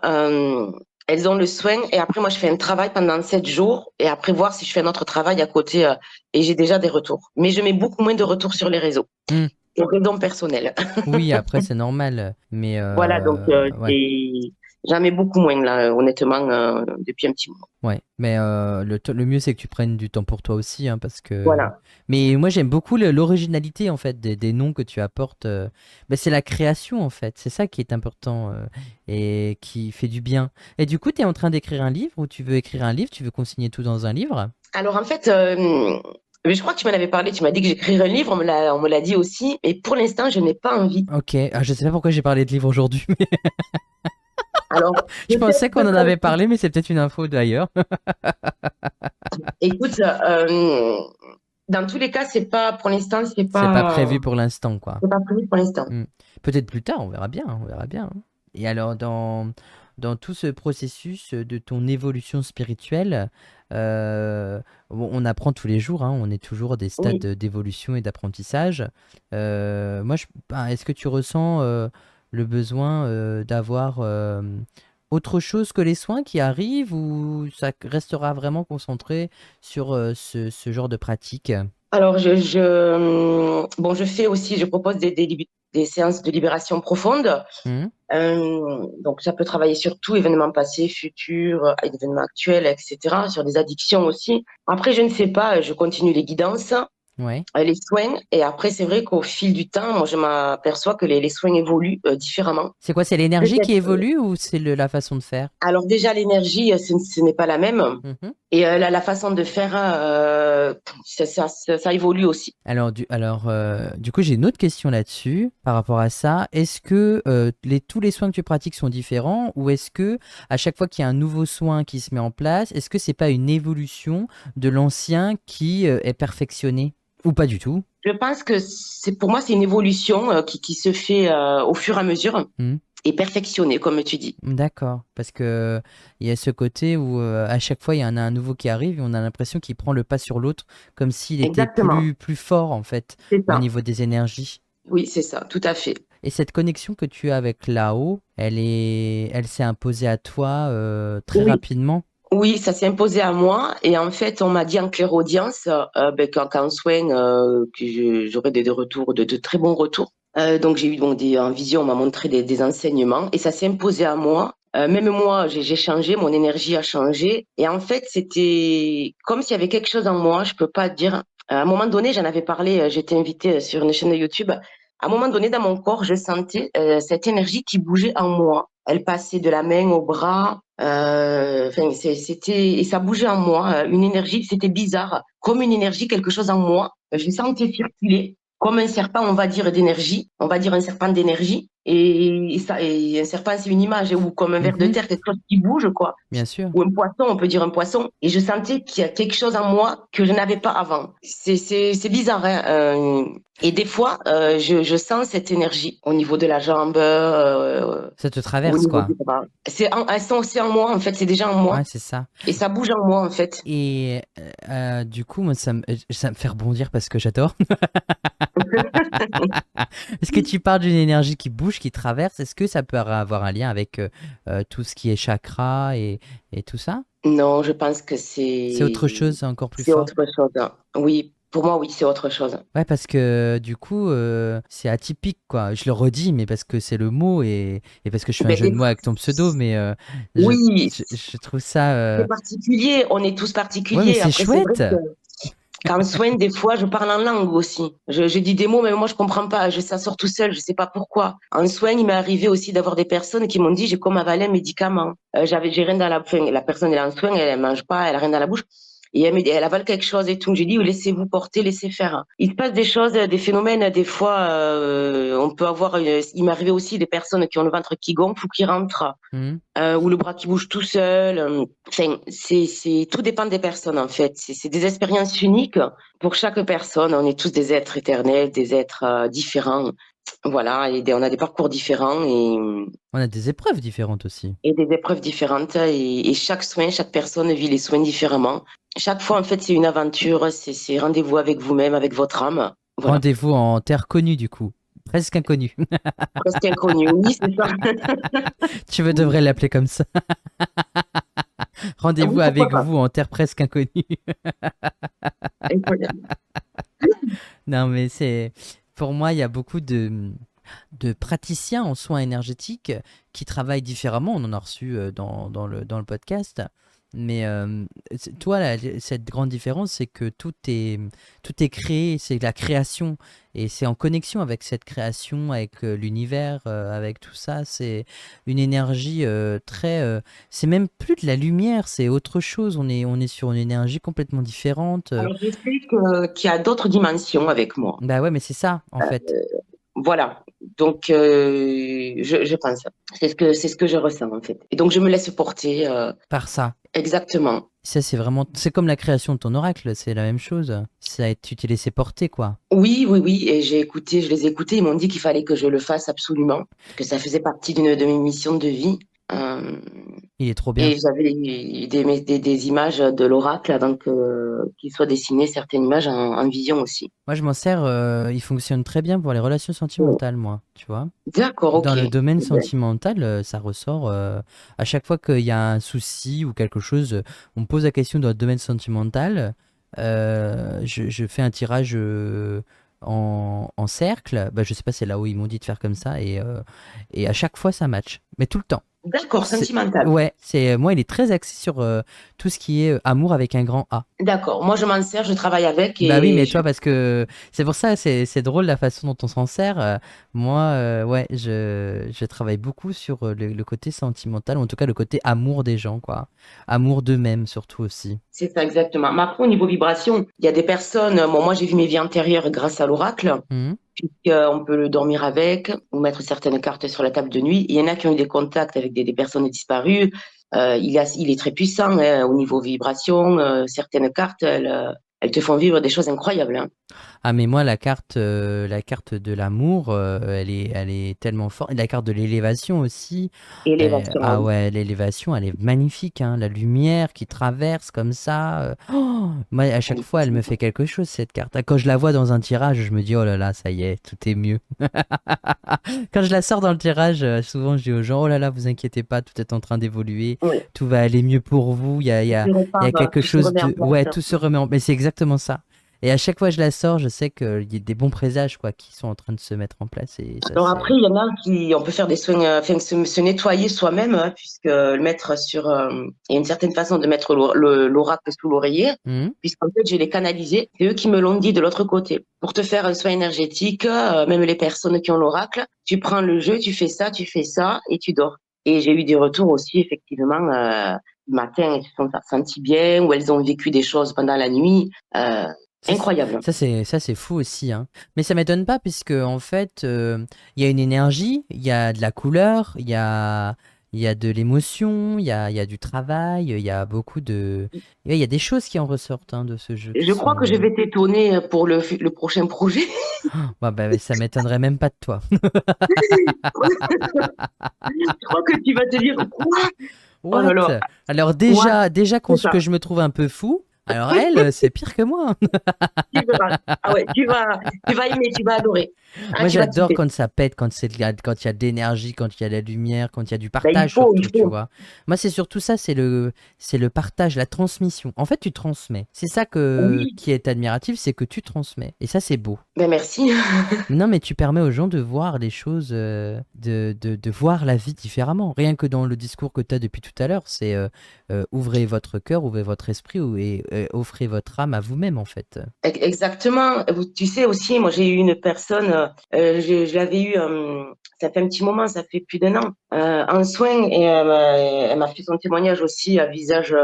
Elles ont le soin et après moi je fais un travail pendant 7 jours et après voir si je fais un autre travail à côté, et j'ai déjà des retours. Mais je mets beaucoup moins de retours sur les réseaux. Mm. Pour raisons personnelles. Oui, après c'est normal, mais Voilà, donc ouais. c'est J'en mets beaucoup moins, là, honnêtement, depuis un petit moment. Ouais, mais le mieux c'est que tu prennes du temps pour toi aussi, hein, parce que. Voilà. Mais moi j'aime beaucoup l'originalité en fait des noms que tu apportes. Ben, c'est la création en fait, c'est ça qui est important et qui fait du bien. Et du coup, tu es en train d'écrire un livre ou tu veux écrire un livre, tu veux consigner tout dans un livre? Alors, en fait, mais je crois que tu m'en avais parlé, tu m'as dit que j'écrirais un livre, on me l'a dit aussi, et pour l'instant, je n'ai pas envie. Ok, je sais pas pourquoi j'ai parlé de livre aujourd'hui, mais Alors, je peut-être pensais qu'on en que, avait parlé, mais c'est peut-être une info d'ailleurs. écoute, dans tous les cas, c'est pas, pour l'instant, C'est pas prévu pour l'instant, quoi. c'est pas prévu pour l'instant. Hmm. Peut-être plus tard, on verra bien, on verra bien, hein. Et alors, dans tout ce processus de ton évolution spirituelle, bon, on apprend tous les jours, hein, on est toujours à des stades Oui. d'évolution et d'apprentissage. Moi, est-ce que tu ressens le besoin d'avoir autre chose que les soins qui arrivent ou ça restera vraiment concentré sur ce genre de pratique? Alors, bon, je fais aussi, je propose des séances de libération profonde. Hmm. Donc, ça peut travailler sur tout, événements passés, futurs, événements actuels, etc., sur des addictions aussi. Après, je ne sais pas, je continue les guidances, Ouais. les soins. Et après, c'est vrai qu'au fil du temps, moi, je m'aperçois que les soins évoluent différemment. C'est quoi? C'est l'énergie qui Peut-être. évolue ou c'est la façon de faire? Alors, déjà, l'énergie, ce n'est pas la même. Mhm. Et la façon de faire, ça évolue aussi. Alors, du coup, j'ai une autre question là-dessus par rapport à ça. Est-ce que tous les soins que tu pratiques sont différents ou est-ce que à chaque fois qu'il y a un nouveau soin qui se met en place, est-ce que c'est pas une évolution de l'ancien qui est perfectionné ou pas du tout? Je pense que pour moi, c'est une évolution qui se fait au fur et à mesure Hmm. et perfectionnée, comme tu dis. D'accord, parce que il y a ce côté où à chaque fois il y en a un nouveau qui arrive et on a l'impression qu'il prend le pas sur l'autre, comme s'il était Exactement, plus fort en fait c'est au ça. niveau des énergies. Oui, c'est ça, tout à fait. Et cette connexion que tu as avec là-haut, elle s'est imposée à toi très Oui, rapidement. oui, ça s'est imposé à moi. Et en fait, on m'a dit en clairaudience qu'en soin, j'aurais des retours, de très bons retours. Donc, j'ai eu donc en vision, on m'a montré des enseignements et ça s'est imposé à moi. Même moi, j'ai changé, mon énergie a changé. Et en fait, c'était comme s'il y avait quelque chose en moi, je peux pas dire. À un moment donné, j'en avais parlé, j'étais invitée sur une chaîne de YouTube. À un moment donné, dans mon corps, je sentais cette énergie qui bougeait en moi. Elle passait de la main au bras. Enfin, c'était et ça bougeait en moi, une énergie. C'était bizarre, comme une énergie, quelque chose en moi. Je sentais circuler comme un serpent, on va dire d'énergie. On va dire un serpent d'énergie. Et un serpent, c'est une image, ou comme un ver de Mhm, terre, quelque chose qui bouge, quoi. bien sûr. Ou un poisson, on peut dire un poisson. Et je sentais qu'il y a quelque chose en moi que je n'avais pas avant. C'est bizarre, hein. Et des fois, je sens cette énergie au niveau de la jambe, Ça te au traverse, niveau quoi. du bras. Elles sont aussi en moi, en fait. C'est déjà en Ouais, moi. c'est ça. Et ça bouge en moi, en fait. Et du coup, moi, ça me fait rebondir parce que j'adore. Est-ce que tu parles d'une énergie qui bouge, qui traverse? Est-ce que ça peut avoir un lien avec tout ce qui est chakra et tout ça? Non, je pense que C'est autre chose, c'est encore plus c'est fort. autre chose, hein. Oui, pour moi, oui, c'est autre chose. Ouais, parce que du coup, c'est atypique, quoi. Je le redis, mais parce que c'est le mot et parce que je fais un Ben, jeu de mots avec ton pseudo, mais je, oui, je trouve ça. c'est particulier. On est tous Ouais, mais particuliers. c'est Après, c'est vrai chouette! que qu'en soin, des fois, je parle en langue aussi. Je dis des mots, mais moi, je comprends pas. Ça sort tout seul. Je sais pas pourquoi. En soin, il m'est arrivé aussi d'avoir des personnes qui m'ont dit, j'ai comme avalé un médicament. J'ai rien dans la, enfin, la personne, elle est en soin, elle mange pas, elle a rien dans la bouche. Et elle me dit, elle avale quelque chose et tout. J'ai dit, laissez-vous porter, laissez faire. Il se passe des choses, des phénomènes, des fois, on peut avoir, il m'est arrivé aussi des personnes qui ont le ventre qui gonfle ou qui rentre, Hmm. ou le bras qui bouge tout seul. Enfin, tout dépend des personnes, en fait. C'est des expériences uniques pour chaque personne. On est tous des êtres éternels, des êtres différents. Voilà, on a des parcours différents On a des épreuves différentes aussi. et des épreuves différentes. Et chaque soin, chaque personne vit les soins différemment. Chaque fois, en fait, c'est une aventure. C'est rendez-vous avec vous-même, avec votre âme. Voilà. Rendez-vous en terre connue, du coup. Presque inconnue. Presque inconnu. Oui, c'est ça. Devrais l'appeler comme ça. Rendez-vous Oui, pourquoi avec pas. vous en terre presque inconnue. Incroyable. Non, mais c'est. Pour moi, il y a beaucoup de. de praticiens en soins énergétiques qui travaillent différemment. On en a reçu dans le podcast. Mais toi, cette grande différence, c'est que tout est créé, c'est la création. Et c'est en connexion avec cette création, avec l'univers, avec tout ça. C'est une énergie très... c'est même plus de la lumière, c'est autre chose. On est sur une énergie complètement différente. Alors, je sais qu'il y a d'autres dimensions avec moi. Bah ouais, mais c'est ça, en fait, Voilà. Donc, je pense. C'est ce que je ressens, en fait. Et donc, je me laisse porter. par ça. Exactement. Ça, c'est vraiment... C'est comme la création de ton oracle, c'est la même chose. Tu t'es laissé porter, quoi. Oui, oui, oui. Et je les ai écoutés. Ils m'ont dit qu'il fallait que je le fasse absolument, que ça faisait partie d'une de mes missions de vie. Euh, Il est trop bien. et j'avais eu des images de l'oracle, donc qu'il soit dessiné certaines images en vision aussi. Moi, je m'en sers, il fonctionne très bien pour les relations sentimentales, moi, tu vois. D'accord, Dans ok. le domaine Ben, sentimental, ça ressort à chaque fois qu'il y a un souci ou quelque chose, on me pose la question dans le domaine sentimental, je fais un tirage en cercle, bah, je sais pas, c'est là où ils m'ont dit de faire comme ça, et à chaque fois ça match, mais tout le temps. d'accord, C'est- sentimental. Ouais, moi il est très axé sur tout ce qui est amour avec un grand A. D'accord. Moi, je m'en sers, je travaille avec Bah oui, et mais je... toi, parce que c'est pour ça, c'est drôle la façon dont on s'en sert. Moi, ouais, je travaille beaucoup sur le côté sentimental, ou en tout cas le côté amour des gens, quoi. Amour d'eux-mêmes, surtout aussi. c'est ça exactement. Mais après, au niveau vibration, il y a des personnes. Bon, moi, j'ai vu mes vies antérieures grâce à l'oracle. Mhm. On peut le dormir avec ou mettre certaines cartes sur la table de nuit. Il y en a qui ont eu des contacts avec des personnes disparues. Il est très puissant hein, au niveau vibration. Certaines cartes, elles te font vivre des choses incroyables. Hein. Ah, mais moi, la carte de l'amour, elle est tellement forte. Et la carte de l'élévation aussi. Élévation, Ah oui. ouais, l'élévation, elle est magnifique, hein. La lumière qui traverse comme ça. Moi, à chaque fois, elle me fait quelque chose, cette carte. Ah, quand je la vois dans un tirage, je me dis, oh là là, ça y est, tout est mieux. Quand je la sors dans le tirage, souvent, je dis aux gens, oh là là, vous inquiétez pas, tout est en train d'évoluer. Oui. Tout va aller mieux pour vous. Il y a, il y a, il y a quelque Tout se chose remet en de... Ouais, place. tout se remet en... Mais c'est exactement ça. Et à chaque fois que je la sors, je sais qu'il y a des bons présages quoi, qui sont en train de se mettre en place. Et ça, Alors après, c'est... il y en a qui, on peut faire des soins, enfin, se nettoyer soi-même, hein, puisque le mettre sur, il y a une certaine façon de mettre l'oracle sous l'oreiller, Mhm. puisqu'en fait, je l'ai canalisé. C'est eux qui me l'ont dit de l'autre côté. Pour te faire un soin énergétique, même les personnes qui ont l'oracle, tu prends le jeu, tu fais ça, et tu dors. Et j'ai eu des retours aussi, effectivement, le matin, elles se sont senties bien, ou elles ont vécu des choses pendant la nuit. Ça, c'est Incroyable. ça, c'est fou aussi, hein. Mais ça m'étonne pas, puisque en fait, il y a une énergie, il y a de la couleur, il y a de l'émotion, il y a du travail, il y a beaucoup de... Il y a des choses qui en ressortent hein, de ce jeu qui Je crois que je sont... vais t'étonner pour le prochain projet. Bah, ça m'étonnerait même pas de toi. Je crois que tu vas te dire quoi? Oh là What? là, Alors what? déjà C'est que ça. je me trouve un peu fou, alors elle, c'est pire que moi. Tu verras. Ah ouais, tu vas aimer, tu vas adorer. Ah, Moi, tu vas j'adore kiffer. quand ça pète, quand il y a de l'énergie, quand il y a de la lumière, quand il y a du Ben, partage surtout, il tu faut. vois. Moi, c'est surtout ça, c'est le partage, la transmission. En fait, tu transmets. C'est ça Oui, qui est admiratif, c'est que tu transmets. Et ça, c'est beau. ben merci. Non, mais tu permets aux gens de voir les choses, de voir la vie différemment. Rien que dans le discours que tu as depuis tout à l'heure, c'est ouvrez votre cœur, ouvrez votre esprit et offrez votre âme à vous-même, en fait. Exactement. Tu sais aussi, moi j'ai eu une personne, je l'avais eu, ça fait un petit moment, ça fait plus d'1 an, en soins et elle m'a fait son témoignage aussi à visage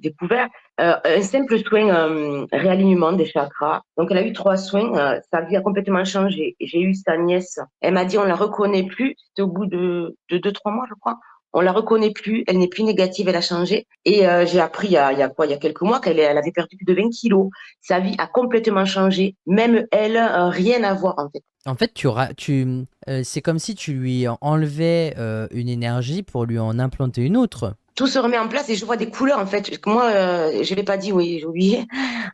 découvert. Un simple soin réalignement des chakras. Donc elle a eu 3 soins, sa vie a complètement changé. J'ai eu sa nièce, elle m'a dit on la reconnaît plus, c'était au bout de 2, 3 mois je crois. On la reconnaît plus, elle n'est plus négative, elle a changé. Et j'ai appris il y a quoi, il y a quelques mois elle avait perdu plus de 20 kilos. Sa vie a complètement changé. Même elle, rien à voir en fait. En fait, c'est comme si tu lui enlevais une énergie pour lui en implanter une autre. Tout se remet en place et je vois des couleurs en fait. Moi, je l'ai pas dit, oui, j'ai oublié.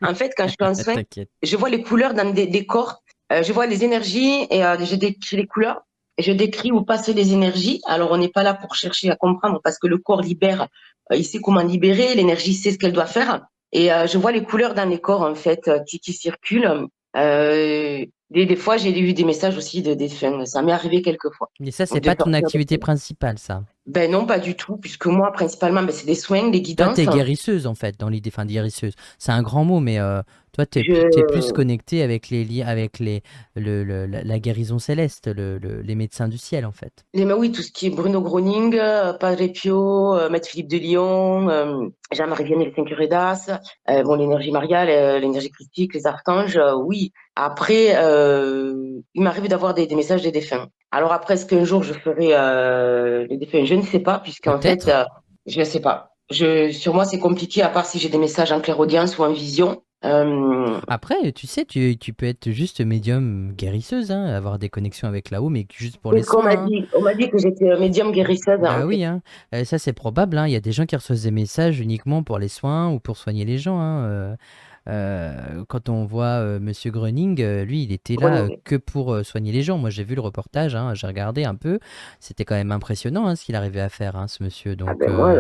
En fait, quand je suis en soin, T'inquiète. je vois les couleurs dans des corps. Je vois les énergies et je décris les couleurs. Et je décris où passent les énergies. Alors, on n'est pas là pour chercher à comprendre parce que le corps libère. Il sait comment libérer. L'énergie sait ce qu'elle doit faire. Et je vois les couleurs dans les corps en fait qui circulent. Euh, Des fois, j'ai eu des messages aussi de défunts. Ça m'est arrivé quelques fois. Et ça, c'est De pas ton sortir activité principale, ça. Ben non, pas du tout, puisque moi, principalement, c'est des soins, des Toi, guidances. t'es guérisseuse, en fait, dans l'idée. Enfin, guérisseuse. C'est un grand mot, mais toi, t'es plus Je, connecté avec les liens, avec la guérison céleste, les médecins du ciel, en fait. mais oui, tout ce qui est Bruno Groening, Padre Pio, Maître Philippe de Lyon, Jean-Marie Vianney, les 5 curés d'As, bon, l'énergie mariale, l'énergie christique, les archanges, oui. Après, il m'arrive d'avoir des messages des défunts. Alors après, est-ce qu'un jour je ferai les défunts? Je ne sais pas, puisqu'en fait, Peut-être. je ne sais pas. Sur moi, c'est compliqué, à part si j'ai des messages en clairaudience ou en vision. Après, tu sais, tu peux être juste médium guérisseuse, hein, avoir des connexions avec là-haut, mais juste pour C'est les ce qu'on soins, m'a hein. dit. On m'a dit que j'étais médium guérisseuse, en Bah fait. oui, hein. Ça c'est probable, hein. Il y a des gens qui reçoivent des messages uniquement pour les soins ou pour soigner les gens, hein. Quand on voit Monsieur Gröning, lui, il était là Groening. que pour soigner les gens. Moi, j'ai vu le reportage, hein, j'ai regardé un peu. C'était quand même impressionnant, hein, ce qu'il arrivait à faire, hein, ce monsieur. Ah Donc, ben moi,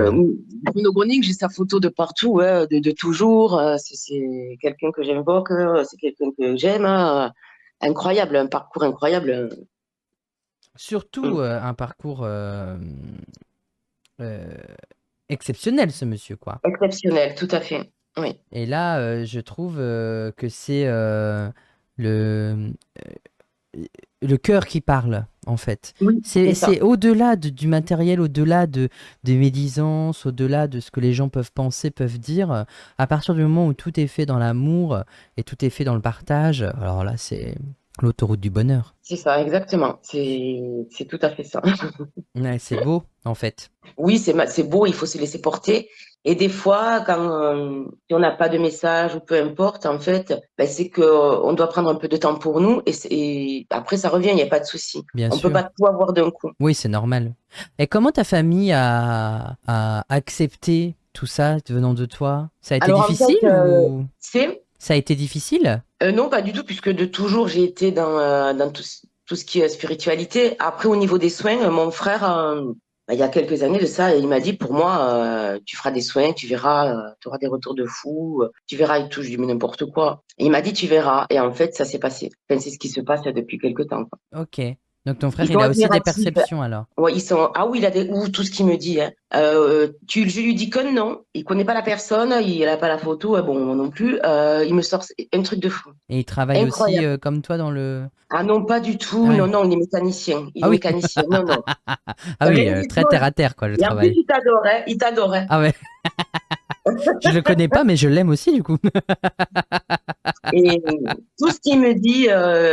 Bruno Groening, j'ai sa photo de partout, ouais, de toujours. C'est quelqu'un que j'invoque, c'est quelqu'un que j'aime, hein. Incroyable, un parcours incroyable. surtout Hum. un parcours euh, exceptionnel, ce monsieur, quoi. Exceptionnel, tout à fait. Oui, Et là, je trouve que c'est le, le cœur qui parle, en fait. oui, c'est ça. C'est au-delà du matériel, au-delà des médisances, au-delà de ce que les gens peuvent penser, peuvent dire. À partir du moment où tout est fait dans l'amour et tout est fait dans le partage, alors là, c'est l'autoroute du bonheur. C'est ça, exactement. C'est tout à fait ça. Ouais, c'est beau, en fait. Oui, c'est beau, il faut se laisser porter. Et des fois, quand si on n'a pas de message ou peu importe, en fait, ben, c'est que on doit prendre un peu de temps pour nous et après ça revient, il n'y a pas de souci. Bien On peut sûr. pas tout avoir d'un coup. Oui, c'est normal. Et comment ta famille a accepté tout ça venant de toi? Ça a été Alors en fait, difficile ou c'est ça a été difficile? non, pas du tout, puisque de toujours j'ai été dans tout ce qui est spiritualité. Après, au niveau des soins, mon frère, ben, il y a quelques années de ça, il m'a dit pour moi, tu feras des soins, tu verras, tu auras des retours de fou, tu verras et tout. Je lui dis mais n'importe quoi. Et il m'a dit tu verras. Et en fait, ça s'est passé. Enfin, c'est ce qui se passe depuis quelques temps, quoi. Ok. Donc ton frère, Ils il sont a aussi des admiratifs. perceptions alors. Ouais, ils sont. Ah oui, il a des. Ou tout ce qu'il me dit. Hein. Je lui dis que non. Il connaît pas la personne. Il a pas la photo. Bon, moi non plus. Il me sort un truc de fou. Et il travaille aussi Incroyable. comme toi dans le... Ah non, pas du tout. Ah Non, ouais. non, il est mécanicien. Il Ah est oui. mécanicien. Non, non. Ah oui, Rien du très tout. terre à terre quoi le Et en plus, travail. il t'adorait. Il t'adorait. Ah ouais. Je le connais pas mais je l'aime aussi du coup. Et tout ce qu'il me dit,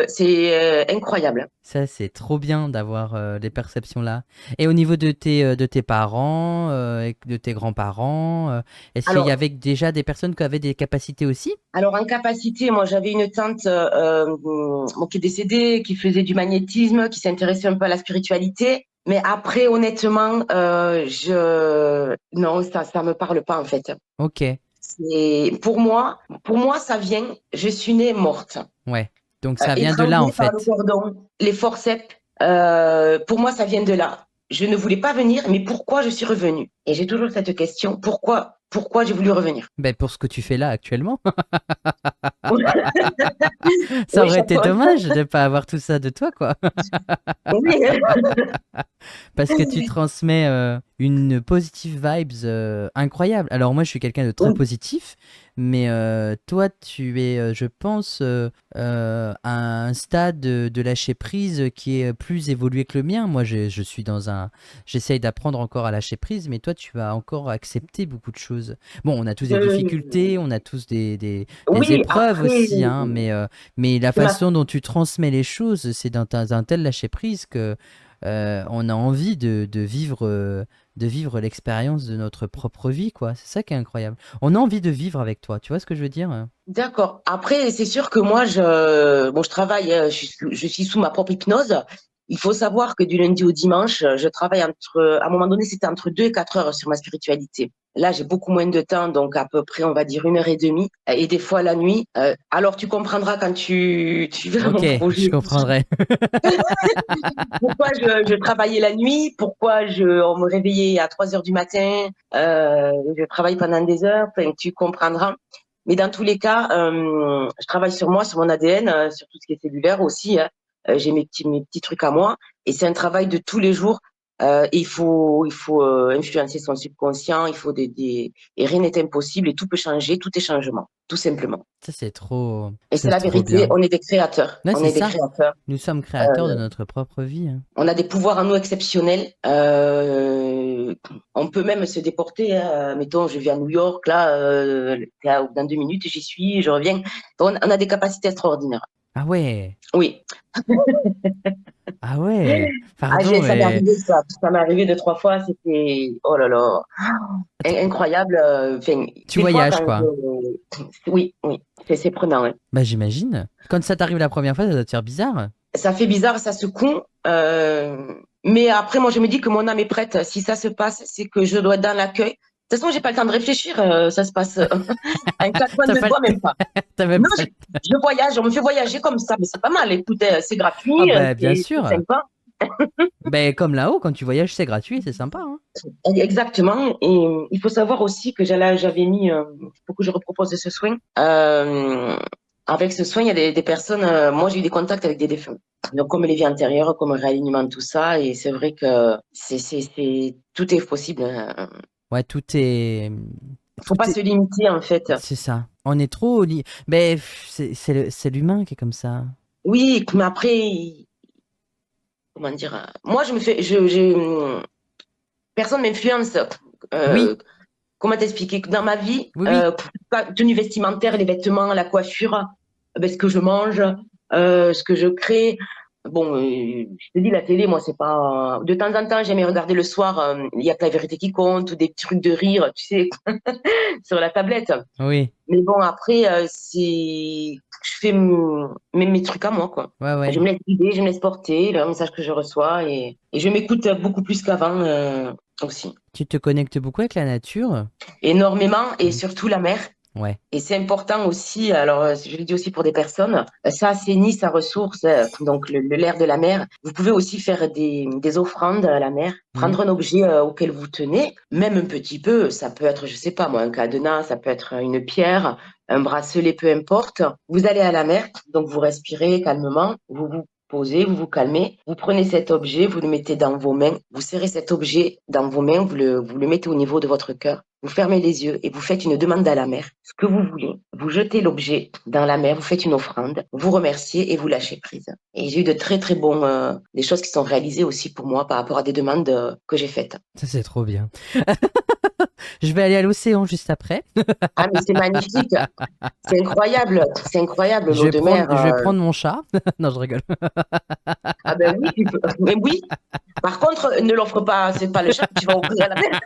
c'est incroyable. Ça c'est trop bien d'avoir des perceptions là. Et au niveau de tes parents et de tes grands-parents, est-ce qu'il y Alors, avait déjà des personnes qui avaient des capacités aussi? alors, en capacité, moi, j'avais une tante bon, qui est décédée, qui faisait du magnétisme, qui s'intéressait un peu à la spiritualité. Mais après, honnêtement, non, ça me parle pas en fait. Ok. C'est pour moi, ça vient. Je suis née morte, Ouais. Donc ça vient de là en étranglée par le fait. cordon, les forceps. Pour moi, ça vient de là. Je ne voulais pas venir, mais pourquoi je suis revenue? Et j'ai toujours cette question pourquoi j'ai voulu revenir? Ben pour ce que tu fais là actuellement. Ça Oui, aurait été chapeau. dommage de pas avoir tout ça de toi quoi. Oui. Parce que tu transmets une positive vibes incroyable. Alors moi, je suis quelqu'un de très Oui. positif, mais toi, tu es, je pense, à un stade de lâcher prise qui est plus évolué que le mien. Moi, je suis dans un... J'essaye d'apprendre encore à lâcher prise, mais toi, tu vas encore accepter beaucoup de choses. Bon, on a tous des difficultés, on a tous des Oui, épreuves après, aussi, hein, mais la c'est ma... façon dont tu transmets les choses, c'est d'un tel lâcher prise que on a envie de vivre l'expérience de notre propre vie, quoi. C'est ça qui est incroyable. On a envie de vivre avec toi, tu vois ce que je veux dire? D'accord. Après, c'est sûr que moi, bon, je travaille, je suis sous ma propre hypnose. Il faut savoir que du lundi au dimanche, je travaille à un moment donné, c'était entre 2 et 4 heures sur ma spiritualité. Là, j'ai beaucoup moins de temps, donc à peu près, on va dire 1 heure et demie, et des fois la nuit. Alors, tu comprendras quand tu verras Ok, mon je projet. comprendrai. Pourquoi je travaillais la nuit, pourquoi on me réveillait à 3 heures du matin, je travaille pendant des heures, enfin, tu comprendras. Mais dans tous les cas, je travaille sur moi, sur mon ADN, sur tout ce qui est cellulaire aussi, hein. J'ai mes petits trucs à moi. Et c'est un travail de tous les jours. Il faut influencer son subconscient. Et rien n'est impossible et tout peut changer. Tout est changement, tout simplement. Ça, c'est trop, Et c'est la trop vérité. bien. On est des créateurs. Ouais, On c'est est des ça. créateurs. Nous sommes créateurs de notre propre vie, hein. On a des pouvoirs en nous exceptionnels. On peut même se déporter, hein. Mettons, je vais à New York, là, dans 2 minutes, j'y suis, je reviens. On a des capacités extraordinaires. Ah ouais, Oui. ah ouais. Ah, Pardon, ça m'est mais arrivé, ça. Ça m'est arrivé 2, 3 fois. C'était, oh là là, attends, incroyable. Enfin, tu des fois, voyages quand quoi. oui, oui, c'est prenant, hein. Bah j'imagine. Quand ça t'arrive la première fois, ça doit te faire bizarre. Ça fait bizarre, ça secoue. Mais après, moi, je me dis que mon âme est prête. Si ça se passe, c'est que je dois être dans l'accueil. De toute façon, j'ai pas le temps de réfléchir. Ça se passe en 4 coins T'as de pas doigts, même pas. t'as même Non, pas. je voyage. On me fait voyager comme ça, mais c'est pas mal. Écoutez, c'est Ah gratuit, bah bien c'est sûr. sympa. Ben comme là-haut, quand tu voyages, c'est gratuit, c'est sympa, hein. Exactement. Et il faut savoir aussi que j'avais mis, pour que je repropose ce soin. Avec ce soin, il y a des personnes. Moi, j'ai eu des contacts avec des défunts. Donc, comme les vies antérieures, comme le réalignement, tout ça. Et c'est vrai que tout est possible, hein. Ouais, Faut pas tout est, se limiter, en fait. c'est ça. On est trop ben c'est l'humain qui est comme ça. Oui, mais après, comment dire, moi, personne m'influence. Oui, Euh, Comment t'expliquer? Dans ma vie, oui, oui. tenue vestimentaire, les vêtements, la coiffure, ce que je mange, ce que je crée. Bon, je te dis, la télé, moi, c'est pas. De temps en temps, j'aime regarder le soir, il y a que la vérité qui compte, ou des petits trucs de rire, tu sais, sur la tablette. Oui. Mais bon, après, je fais mes trucs à moi, quoi. Ouais, Je ouais. me laisse guider, je me laisse porter, le message que je reçois, et je m'écoute beaucoup plus qu'avant, aussi. Tu te connectes beaucoup avec la nature? Énormément, et Mhm. surtout la mer. Ouais. Et c'est important aussi, alors je le dis aussi pour des personnes, ça assainit sa ressource, donc l'air de la mer. Vous pouvez aussi faire des offrandes à la mer, Mhm. prendre un objet auquel vous tenez, même un petit peu, ça peut être, je sais pas moi, un cadenas, ça peut être une pierre, un bracelet, peu importe. Vous allez à la mer, donc vous respirez calmement, vous vous posez, vous vous calmez, vous prenez cet objet, vous le mettez dans vos mains, vous serrez cet objet dans vos mains, vous le mettez au niveau de votre cœur. Vous fermez les yeux et vous faites une demande à la mer, ce que vous voulez. Vous jetez l'objet dans la mer, vous faites une offrande, vous remerciez et vous lâchez prise. Et j'ai eu de très très bons, des choses qui sont réalisées aussi pour moi par rapport à des demandes que j'ai faites. Ça, c'est trop bien. Je vais aller à l'océan juste après. Ah mais c'est magnifique, c'est incroyable l'eau de mer. Je vais prendre mon chat. Non, je rigole. Ah ben oui, mais oui. Par contre, ne l'offre pas, c'est pas le chat que tu vas offrir à la mer,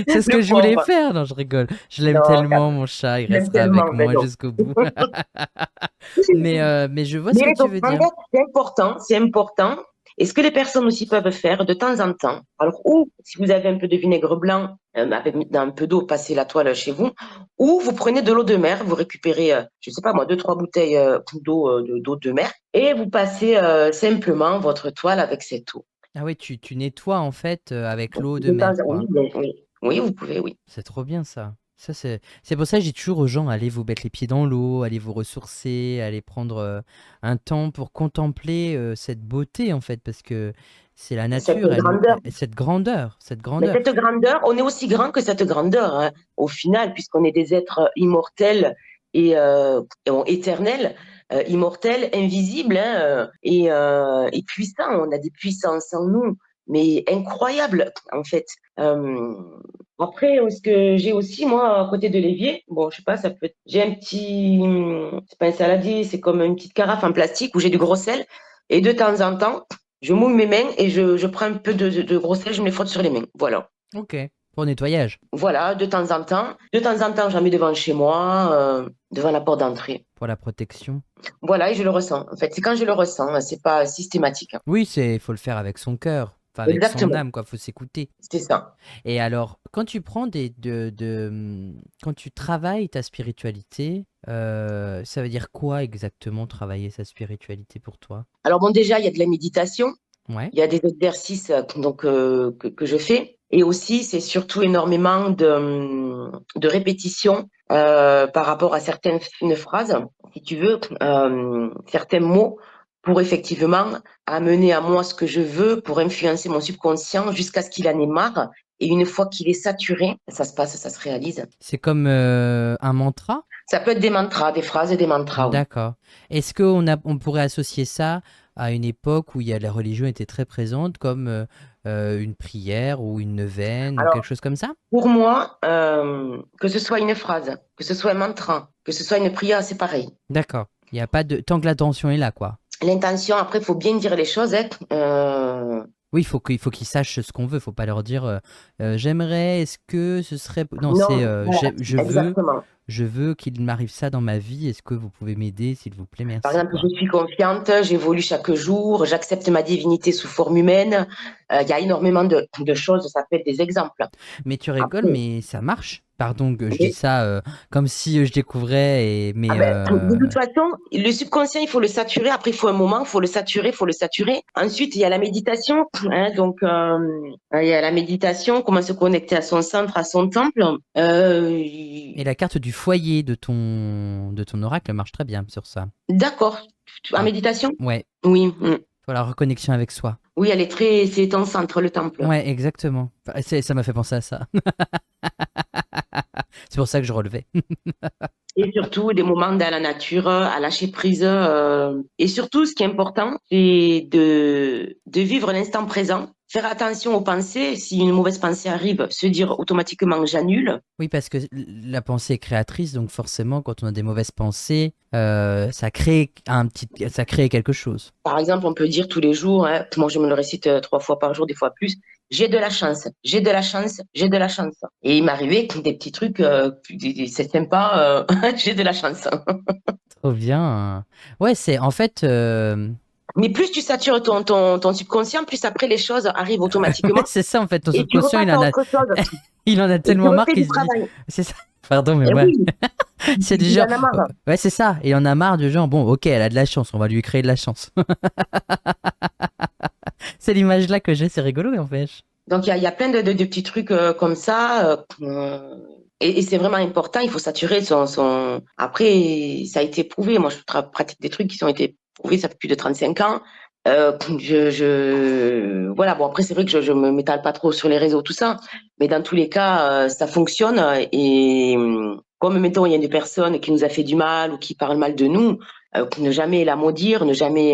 C'est ce que le je voulais pauvre. faire. Non, je rigole. Je l'aime Non, tellement, mon chat. Il je l'aime restera avec tellement, mais moi non. jusqu'au bout. Mais je vois ce Mais que les tu veux dire. offrandes, c'est important, c'est important. Et ce que les personnes aussi peuvent faire de temps en temps, alors ou si vous avez un peu de vinaigre blanc, dans un peu d'eau, passez la toile chez vous, ou vous prenez de l'eau de mer, vous récupérez, je sais pas moi, 2, 3 bouteilles d'eau de mer, et vous passez simplement votre toile avec cette eau. Ah oui, tu nettoies en fait avec l'eau de De temps mer, en quoi. oui, oui, oui, vous pouvez, oui. C'est trop bien ça. Ça, c'est pour ça que j'ai toujours aux gens, allez vous mettre les pieds dans l'eau, allez vous ressourcer, allez prendre un temps pour contempler cette beauté en fait, parce que c'est la Cette nature, grandeur. cette grandeur, cette Mais grandeur. cette grandeur, on est aussi grand que cette grandeur, hein, au final, puisqu'on est des êtres immortels et éternels, immortels, invisibles, hein, et puissants. On a des puissances en nous, mais incroyables, en fait. Euh, Après, ce que j'ai aussi, moi, à côté de l'évier, bon, je sais pas, ça peut être, j'ai un petit, c'est pas un saladier, c'est comme une petite carafe en plastique où j'ai du gros sel, et de temps en temps, je mouille mes mains et je prends un peu de gros sel, je me les frotte sur les mains. Voilà. Ok, pour nettoyage, Voilà, de temps en temps. De temps en temps, j'en mets devant chez moi, devant la porte d'entrée. pour la protection. Voilà, et je le ressens. En fait, c'est quand je le ressens, hein, c'est pas systématique, hein. Oui, faut le faire avec son cœur, enfin avec son Exactement, âme, quoi. Faut s'écouter. c'est ça. Et alors, quand tu prends quand tu travailles ta spiritualité, ça veut dire quoi exactement travailler sa spiritualité pour toi? Alors bon, déjà, il y a de la méditation, Ouais. il y a des exercices donc que je fais, et aussi, c'est surtout énormément de répétitions par rapport à certaines phrases, si tu veux, certains mots pour effectivement amener à moi ce que je veux, pour influencer mon subconscient jusqu'à ce qu'il en ait marre. Et une fois qu'il est saturé, ça se passe, ça se réalise. C'est comme un mantra? Ça peut être des mantras, des phrases et des mantras, oui. D'accord. Est-ce on pourrait associer ça à une époque où la religion était très présente, comme une prière ou une neuvaine ou Alors, quelque chose comme ça? pour moi, que ce soit une phrase, que ce soit un mantra, que ce soit une prière, c'est pareil. D'accord. Il y a pas de tant que l'attention est là, quoi. L'intention, après, il faut bien dire les choses, hein. Oui, il faut qu'ils sachent ce qu'on veut. Faut pas leur dire j'aimerais. Est-ce que ce serait non, c'est Non, voilà, exactement. je veux qu'il m'arrive ça dans ma vie. Est-ce que vous pouvez m'aider, s'il vous plaît? Par Merci, exemple, quoi. je suis confiante, j'évolue chaque jour, j'accepte ma divinité sous forme humaine. Il y a énormément de choses, ça peut être des exemples. Mais tu rigoles, Après, mais ça marche. Pardon que je dis mais ça comme si je découvrais, ah mais ben, de toute façon, le subconscient, il faut le saturer. Après, il faut un moment, il faut le saturer, il faut le saturer. Ensuite, il y a la méditation. Hein, donc, il y a la méditation, comment se connecter à son centre, à son temple. et la carte du foyer de ton oracle marche très bien sur ça. D'accord. En Ouais, méditation? ouais. Oui. Pour la reconnexion avec soi. Oui, elle est très, c'est ton centre, le temple. Ouais, exactement. Enfin, ça m'a fait penser à ça. C'est pour ça que je relevais. Et surtout, des moments dans la nature, à lâcher prise. Et surtout, ce qui est important, c'est de vivre l'instant présent, faire attention aux pensées. Si une mauvaise pensée arrive, se dire automatiquement j'annule. Oui, parce que la pensée est créatrice, donc forcément, quand on a des mauvaises pensées, ça crée quelque chose. Par exemple, on peut dire tous les jours, hein, moi je me le récite 3 fois par jour, des fois plus, j'ai de la chance, j'ai de la chance, j'ai de la chance. Et il m'arrivait des petits trucs, c'est sympa, j'ai de la chance. Trop bien. Ouais, c'est en fait, Mais plus tu satures ton subconscient, plus après les choses arrivent automatiquement c'est ça en fait. Ton et tu subconscient, repasses à autre chose il en a et tu tellement marre refais du qu'il se dit, travail. c'est ça. Pardon, mais Et ouais. oui, C'est du il genre, en a marre. ouais, c'est ça. Et on a marre du genre, bon, ok, elle a de la chance, on va lui créer de la chance. C'est l'image là que j'ai, c'est rigolo, en fait. Donc il y a plein de petits trucs comme ça. Et c'est vraiment important, il faut saturer son... Après, ça a été prouvé. Moi, je pratique des trucs qui ont été prouvés, ça fait plus de 35 ans. Voilà, bon, après, c'est vrai que je me m'étale pas trop sur les réseaux, tout ça. Mais dans tous les cas, ça fonctionne. Et comme, mettons, il y a des personnes qui nous a fait du mal ou qui parlent mal de nous, ne jamais la maudire, ne jamais...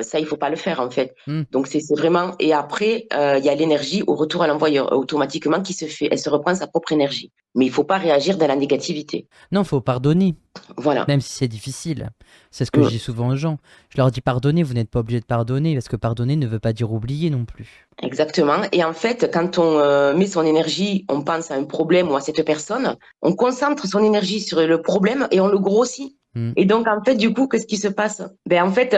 ça, il faut pas le faire, en fait. Hmm. Donc, c'est vraiment... Et après, il y a l'énergie au retour à l'envoyeur, automatiquement, qui se fait. Elle se reprend sa propre énergie. Mais il faut pas réagir dans la négativité. Non, faut pardonner. Voilà. Même si c'est difficile. C'est ce que je Mm. dis souvent aux gens. Je leur dis pardonner, vous n'êtes pas obligé de pardonner, parce que pardonner ne veut pas dire oublier non plus. Exactement. Et en fait, quand on met son énergie, on pense à un problème ou à cette personne, on concentre son énergie sur le problème et on le grossit. Hmm. Et donc, en fait, du coup, qu'est-ce qui se passe? Ben, en fait,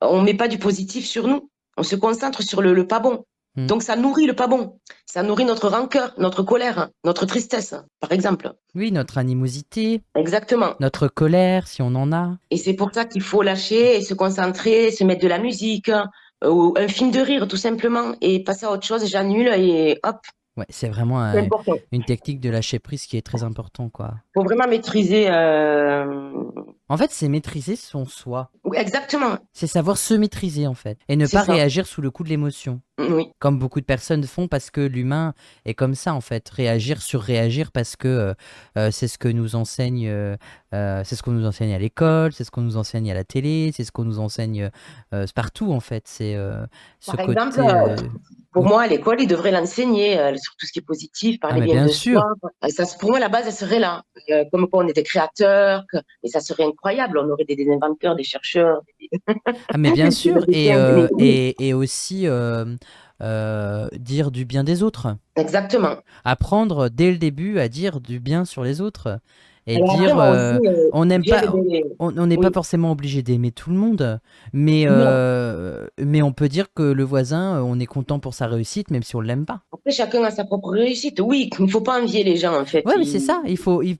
on met pas du positif sur nous. On se concentre sur le pas bon. Hmm. Donc, ça nourrit le pas bon. Ça nourrit notre rancœur, notre colère, notre tristesse, par exemple. Oui, notre animosité, Exactement. notre colère, si on en a. Et c'est pour ça qu'il faut lâcher et se concentrer, se mettre de la musique, ou un film de rire, tout simplement, et passer à autre chose, j'annule et hop, Ouais, c'est vraiment c'est important. une technique de lâcher prise qui est très important, quoi. Faut vraiment maîtriser. En fait, c'est maîtriser son soi. Oui, exactement, C'est savoir se maîtriser, en fait. Et ne c'est pas ça. réagir sous le coup de l'émotion. Oui, Comme beaucoup de personnes font parce que l'humain est comme ça, en fait. Réagir, surréagir parce que c'est ce que nous enseigne, c'est ce qu'on nous enseigne à l'école, c'est ce qu'on nous enseigne à la télé, c'est ce qu'on nous enseigne partout, en fait. C'est ce par exemple, côté... pour oui. moi, à l'école, ils devraient l'enseigner sur tout ce qui est positif, Ah, parler mais bien bien de sûr. soi. Ça, pour moi, la base, elle serait là. Comme quoi, on est des créateurs, et ça serait incroyable. On aurait des inventeurs, des chercheurs, Ah, mais bien des sûr. magiciens. Mais oui, Et aussi dire du bien des autres. exactement. Apprendre dès le début à dire du bien sur les autres et Alors après, dire moi aussi, on n'aime j'aide pas on n'est pas oui, forcément obligé d'aimer tout le monde non. mais on peut dire que le voisin on est content pour sa réussite même si on l'aime pas. Après, chacun a sa propre réussite. Oui, il ne faut pas envier les gens, en fait. Ouais, mais c'est ça,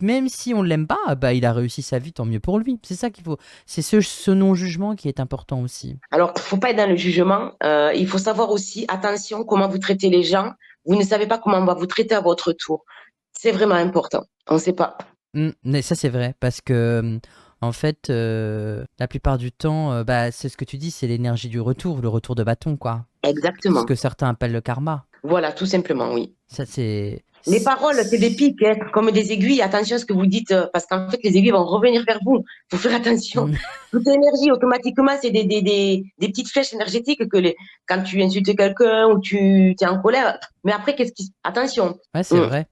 même si on l'aime pas, bah il a réussi sa vie, tant mieux pour lui. C'est ça qu'il faut, c'est ce non-jugement qui est important aussi. Alors, il ne faut pas être dans le jugement. Il faut savoir aussi, attention, comment vous traitez les gens. Vous ne savez pas comment on va vous traiter à votre tour. C'est vraiment important. On ne sait pas. Mais ça c'est vrai parce que en fait la plupart du temps bah, c'est ce que tu dis, c'est l'énergie du retour, le retour de bâton quoi. Ce Exactement. que certains appellent le karma. Voilà, tout simplement, oui. Ça c'est Les paroles, c'est des pics, hein, comme des aiguilles. Attention à ce que vous dites, parce qu'en fait, les aiguilles vont revenir vers vous. Il faut faire attention. Toute énergie, automatiquement, c'est des petites flèches énergétiques quand tu insultes quelqu'un ou tu es en colère. Mais après, attention. Ouais, c'est vrai.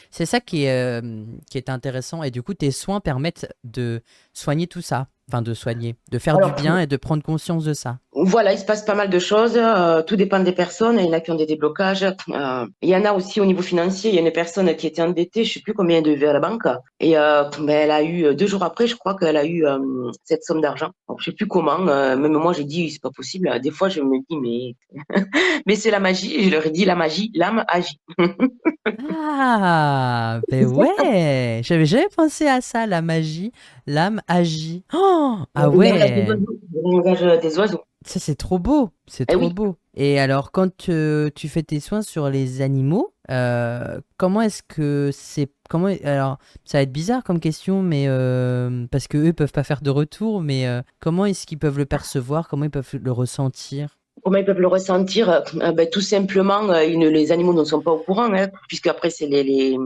C'est ça qui est intéressant. Et du coup, tes soins permettent de soigner tout ça. Enfin, de soigner, de faire du Alors, bien et de prendre conscience de ça. voilà, il se passe pas mal de choses. Tout dépend des personnes. Il y en a qui ont des déblocages. Il y en a aussi au niveau financier. Il y a une personne qui était endettée, je sais plus combien elle devait à la banque. Et ben, elle a eu 2 jours après, je crois qu'elle a eu cette somme d'argent. Alors, je sais plus comment. Même moi, j'ai dit c'est pas possible. Des fois, je me dis mais c'est la magie. Et je leur ai dit la magie, l'âme agit. Ah, ben ouais, j'avais jamais pensé à ça, la magie, l'âme agit. Oh, ah Le langage des ouais, oiseaux. Le langage des oiseaux. ça c'est trop beau, c'est Eh trop oui. beau. Et alors, quand tu fais tes soins sur les animaux, comment est-ce que alors, ça va être bizarre comme question, mais parce que eux peuvent pas faire de retour, mais comment est-ce qu'ils peuvent le percevoir, comment ils peuvent le ressentir? Comment ils peuvent le ressentir? Ben, tout simplement, les animaux ne sont pas au courant, hein, puisque après, c'est les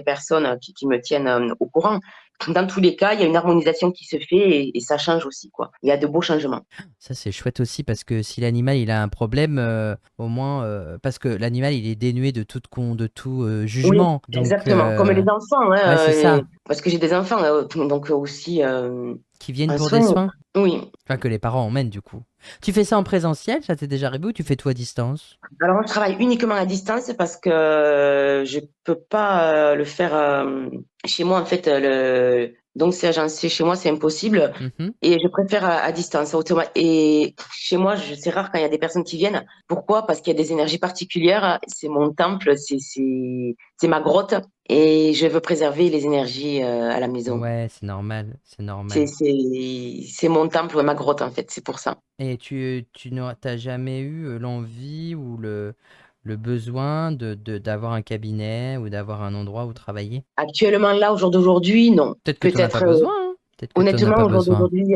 personnes qui me tiennent au courant. Dans tous les cas, il y a une harmonisation qui se fait et ça change aussi, quoi. Il y a de beaux changements. Ça, c'est chouette aussi parce que si l'animal il a un problème, au moins, parce que l'animal il est dénué de tout Oui, jugement. Donc, exactement. Comme les enfants, ouais, c'est hein, ça. parce que j'ai des enfants, donc aussi Qui viennent un pour des soin. soins. Oui. Enfin, que les parents emmènent du coup. Tu fais ça en présentiel, ça t'est déjà arrivé ou tu fais tout à distance? Alors, moi, je travaille uniquement à distance parce que je peux pas le faire chez moi. En fait, donc c'est agencé chez moi, c'est impossible. Mhm. Et je préfère à distance. Et chez moi, c'est rare quand il y a des personnes qui viennent. Pourquoi? Parce qu'il y a des énergies particulières. C'est mon temple, c'est ma grotte. Et je veux préserver les énergies à la maison. Ouais, c'est normal, c'est C'est, normal. c'est, c'est mon temple, ouais, ma grotte, en fait. C'est pour ça. Et tu t'as jamais eu l'envie ou le besoin d'avoir un cabinet ou d'avoir un endroit où travailler? Actuellement, là, au jour d'aujourd'hui, non. Peut-être que tu n'en as pas Peut-être. besoin, hein. Peut-être que tu n'en as Honnêtement, pas au jour besoin. d'aujourd'hui,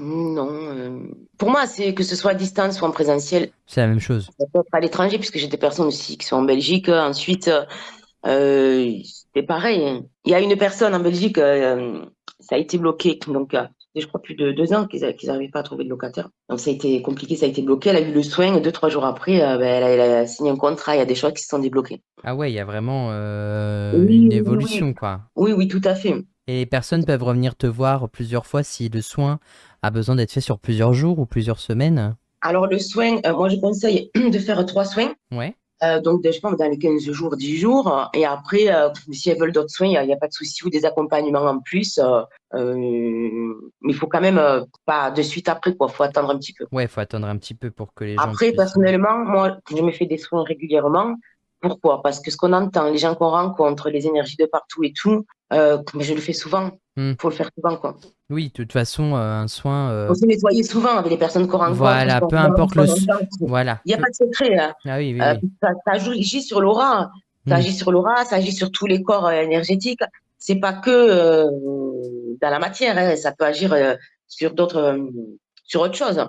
non. Pour moi, c'est que ce soit à distance ou en présentiel. C'est la même chose. Ça peut être à l'étranger, puisque j'ai des personnes aussi qui sont en Belgique. Ensuite, c'est pareil, hein. Il y a une personne en Belgique, ça a été bloqué. Donc, je crois plus de 2 ans qu'ils n'arrivaient pas à trouver de locataire. Donc, ça a été compliqué, ça a été bloqué. Elle a eu le soin. 2, 3 jours après, ben, elle a signé un contrat. Il y a des choses qui se sont débloquées. Ah ouais, il y a vraiment Oui, une oui, oui, oui. évolution, quoi. Oui, oui, tout à fait. Et les personnes peuvent revenir te voir plusieurs fois si le soin a besoin d'être fait sur plusieurs jours ou plusieurs semaines. Alors, le soin, moi, je conseille de faire 3 soins. Ouais. Donc, je pense dans les 15 jours, 10 jours. Et après, si elles veulent d'autres soins, il n'y a pas de souci ou des accompagnements en plus. Mais il faut quand même pas de suite après, quoi. Il faut attendre un petit peu. Ouais, il faut attendre un petit peu pour que les gens Après, puissent. personnellement, moi, je me fais des soins régulièrement. Pourquoi? Parce que ce qu'on entend, les gens qu'on rencontre, les énergies de partout et tout, mais je le fais souvent. Hmm. Il faut le faire souvent, quoi. Oui, de toute façon, un soin. Il faut se nettoyer souvent avec les personnes qu'on rencontre, ce Voilà, qu'on peu voit, importe ce qu'on entend. Voilà. Il n'y a pas de secret, hein. Ah oui, oui, oui. Ça agit sur l'aura. Ça Hmm. agit sur l'aura, ça agit sur tous les corps énergétiques. C'est pas que dans la matière, hein. Ça peut agir sur sur autre chose,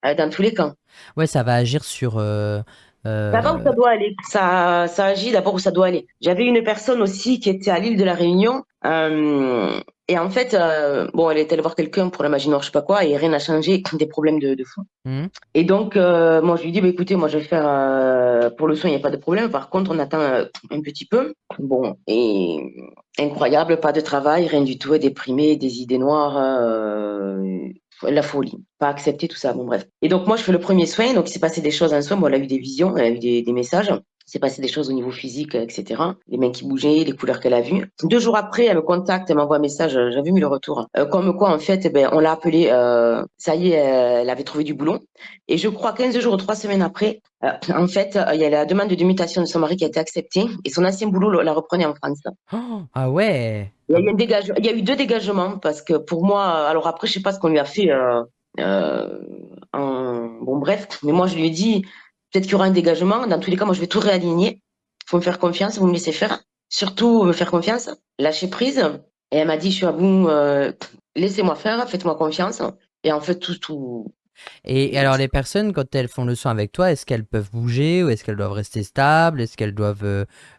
dans tous les cas. Ouais, ça va agir sur. Ça va où ça doit aller. Ça agit d'abord où ça doit aller. J'avais une personne aussi qui était à l'île de la Réunion. Et en fait, bon, elle est allée voir quelqu'un pour la magie noire, je sais pas quoi, et rien n'a changé, des problèmes de fou. Hmm. Et donc, moi, je lui dis, bah, écoutez, moi, je vais faire, pour le soin, il n'y a pas de problème. Par contre, on attend un petit peu. Bon, et incroyable, pas de travail, rien du tout, déprimé, des idées noires, la folie, pas accepter tout ça. Bon, bref. Et donc, moi, je fais le premier soin. Donc, il s'est passé des choses en soin. Bon, elle a eu des visions, elle a eu des messages. Il s'est passé des choses au niveau physique, etc. Les mains qui bougeaient, les couleurs qu'elle a vues. 2 jours après, elle me contacte, elle m'envoie un message, j'avais mis le retour. Comme quoi, en fait, ben, on l'a appelée, ça y est, elle avait trouvé du boulot. Et je crois 15 jours ou 3 semaines après, en fait, il y a la demande de mutation de son mari qui a été acceptée et son ancien boulot la reprenait en France. Oh, ah ouais. Il y Ah a eu il y a eu 2 dégagements parce que pour moi, alors après, je sais pas ce qu'on lui a fait. Bon, bref, mais moi, je lui ai dit, peut-être qu'il y aura un dégagement. Dans tous les cas, moi, je vais tout réaligner. Il faut me faire confiance, vous me laissez faire. Surtout, me faire confiance, lâcher prise. Et elle m'a dit, je suis à bout, laissez-moi faire, faites-moi confiance. Et en fait, tout. Et alors, les personnes, quand elles font le soin avec toi, est-ce qu'elles peuvent bouger ou est-ce qu'elles doivent rester stables? Est-ce qu'elles doivent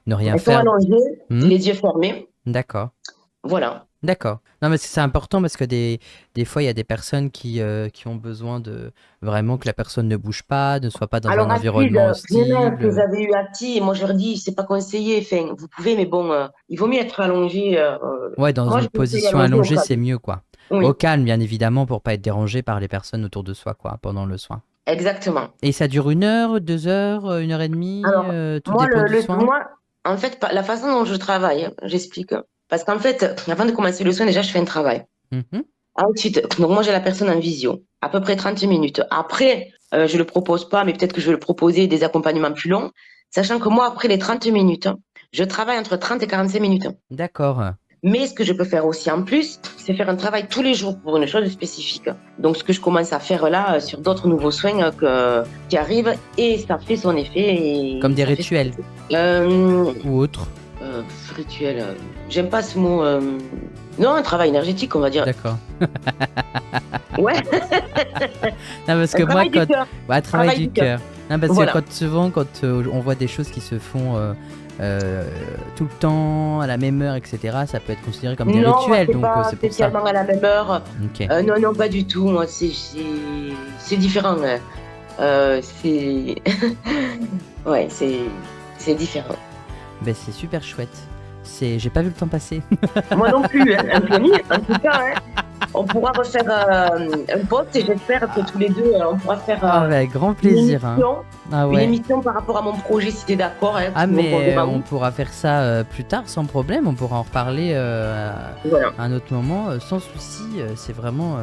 ne rien Elles sont faire? allongées, Hmm. les yeux fermés. D'accord. Voilà. D'accord. Non, mais c'est important parce que des fois, il y a des personnes qui ont besoin de vraiment que la personne ne bouge pas, ne soit pas dans un Alors, acide, environnement vraiment, ce que hostile. j'avais eu actis, et moi, je leur dis, c'est pas conseillé. Enfin, vous pouvez, mais bon, il vaut mieux être allongé. Ouais, dans Moi, une je conseille position allongé au allongée, cas c'est où. mieux, quoi. Au Oui, calme, bien évidemment, pour pas être dérangé par les personnes autour de soi, quoi, pendant le soin. exactement. Et ça dure 1 heure, 2 heures, 1 heure et demie, Alors, tout dépend du soin. moi, en fait, la façon dont je travaille, j'explique. Parce qu'en fait, avant de commencer le soin, déjà, je fais un travail. Mhm. Ensuite, donc moi, j'ai la personne en visio, à peu près 30 minutes. Après, je le propose pas, mais peut-être que je vais le proposer des accompagnements plus longs, sachant que moi, après les 30 minutes, je travaille entre 30 et 45 minutes. D'accord. Mais ce que je peux faire aussi en plus, c'est faire un travail tous les jours pour une chose spécifique. Donc, ce que je commence à faire là sur d'autres nouveaux soins qui arrivent, et ça fait son effet. Comme Et des ça fait son rituels effet. Euh, ou autres. Rituel, j'aime pas ce mot. Non, un travail énergétique, on va dire. D'accord. Ouais, Non, parce un que moi, travail du quand. cœur. Ouais, travail Travail du du cœur. cœur. Non, parce que Voilà. souvent, quand on voit des choses qui se font euh, tout le temps, à la même heure, etc., ça peut être considéré comme des Non, moi, rituels, c'est donc pas c'est pour ça. spécialement à la même heure. Ok. Non, non, pas du tout. Moi, c'est différent. Hein. C'est. Ouais, c'est différent. Ben, c'est super chouette. J'ai pas vu le temps passer. Moi non plus, hein, Anthony. En tout cas, hein, on pourra refaire un post et j'espère que tous les deux, on pourra faire Ah, avec grand une plaisir, hein. émission. Ah Une ouais. émission par rapport à mon projet, si tu es d'accord. Hein, Ah, parce que mon projet mais va on où. pourra faire ça plus tard sans problème. On pourra en reparler Voilà. à un autre moment sans souci. C'est vraiment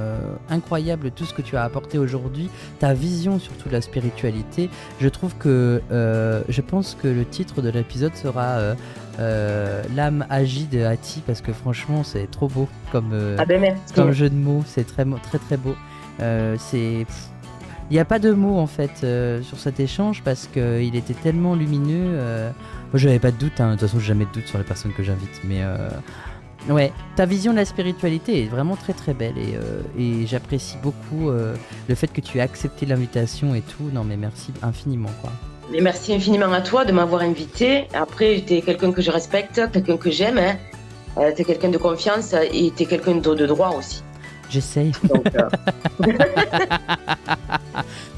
incroyable tout ce que tu as apporté aujourd'hui. Ta vision surtout de la spiritualité. Je trouve que je pense que le titre de l'épisode sera L'âme agit de Hattie parce que franchement c'est trop beau comme Ah ben merci. comme jeu de mots. C'est très très très beau. C'est il n'y a pas de mots en fait sur cet échange parce qu'il était tellement lumineux. Moi j'avais pas de doute, hein. De toute façon j'ai jamais de doute sur les personnes que j'invite. Mais ouais, ta vision de la spiritualité est vraiment très très belle et j'apprécie beaucoup le fait que tu aies accepté l'invitation et tout. Non mais merci infiniment quoi. Mais merci infiniment à toi de m'avoir invité. Après, tu es quelqu'un que je respecte, quelqu'un que j'aime. Hein. Tu es quelqu'un de confiance et tu es quelqu'un de droit aussi. J'essaye. Donc,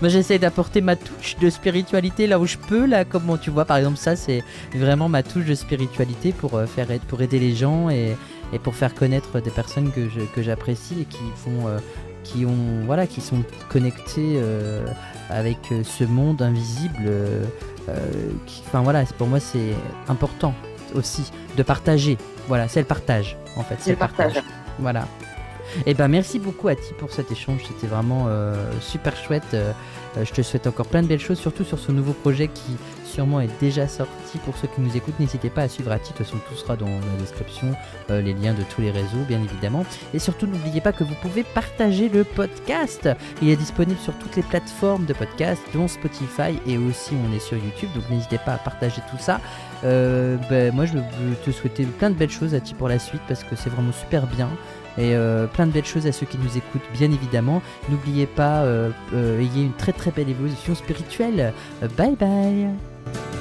Moi j'essaye d'apporter ma touche de spiritualité là où je peux, là comme tu vois par exemple ça c'est vraiment ma touche de spiritualité pour pour aider les gens et pour faire connaître des personnes que j'apprécie et qui sont connectées avec ce monde invisible. Enfin voilà, pour moi c'est important aussi de partager. Voilà, c'est le partage en fait. c'est le partage. Voilà. Et ben merci beaucoup Ati pour cet échange, c'était vraiment super chouette. Je te souhaite encore plein de belles choses, surtout sur ce nouveau projet qui sûrement est déjà sorti. Pour ceux qui nous écoutent, n'hésitez pas à suivre Ati, de toute façon tout sera dans la description, les liens de tous les réseaux bien évidemment. Et surtout n'oubliez pas que vous pouvez partager le podcast. Il est disponible sur toutes les plateformes de podcast, dont Spotify et aussi on est sur YouTube, donc n'hésitez pas à partager tout ça. Moi je veux te souhaiter plein de belles choses Ati pour la suite parce que c'est vraiment super bien. Et plein de belles choses à ceux qui nous écoutent, bien évidemment. N'oubliez pas, ayez une très très belle évolution spirituelle. Bye bye.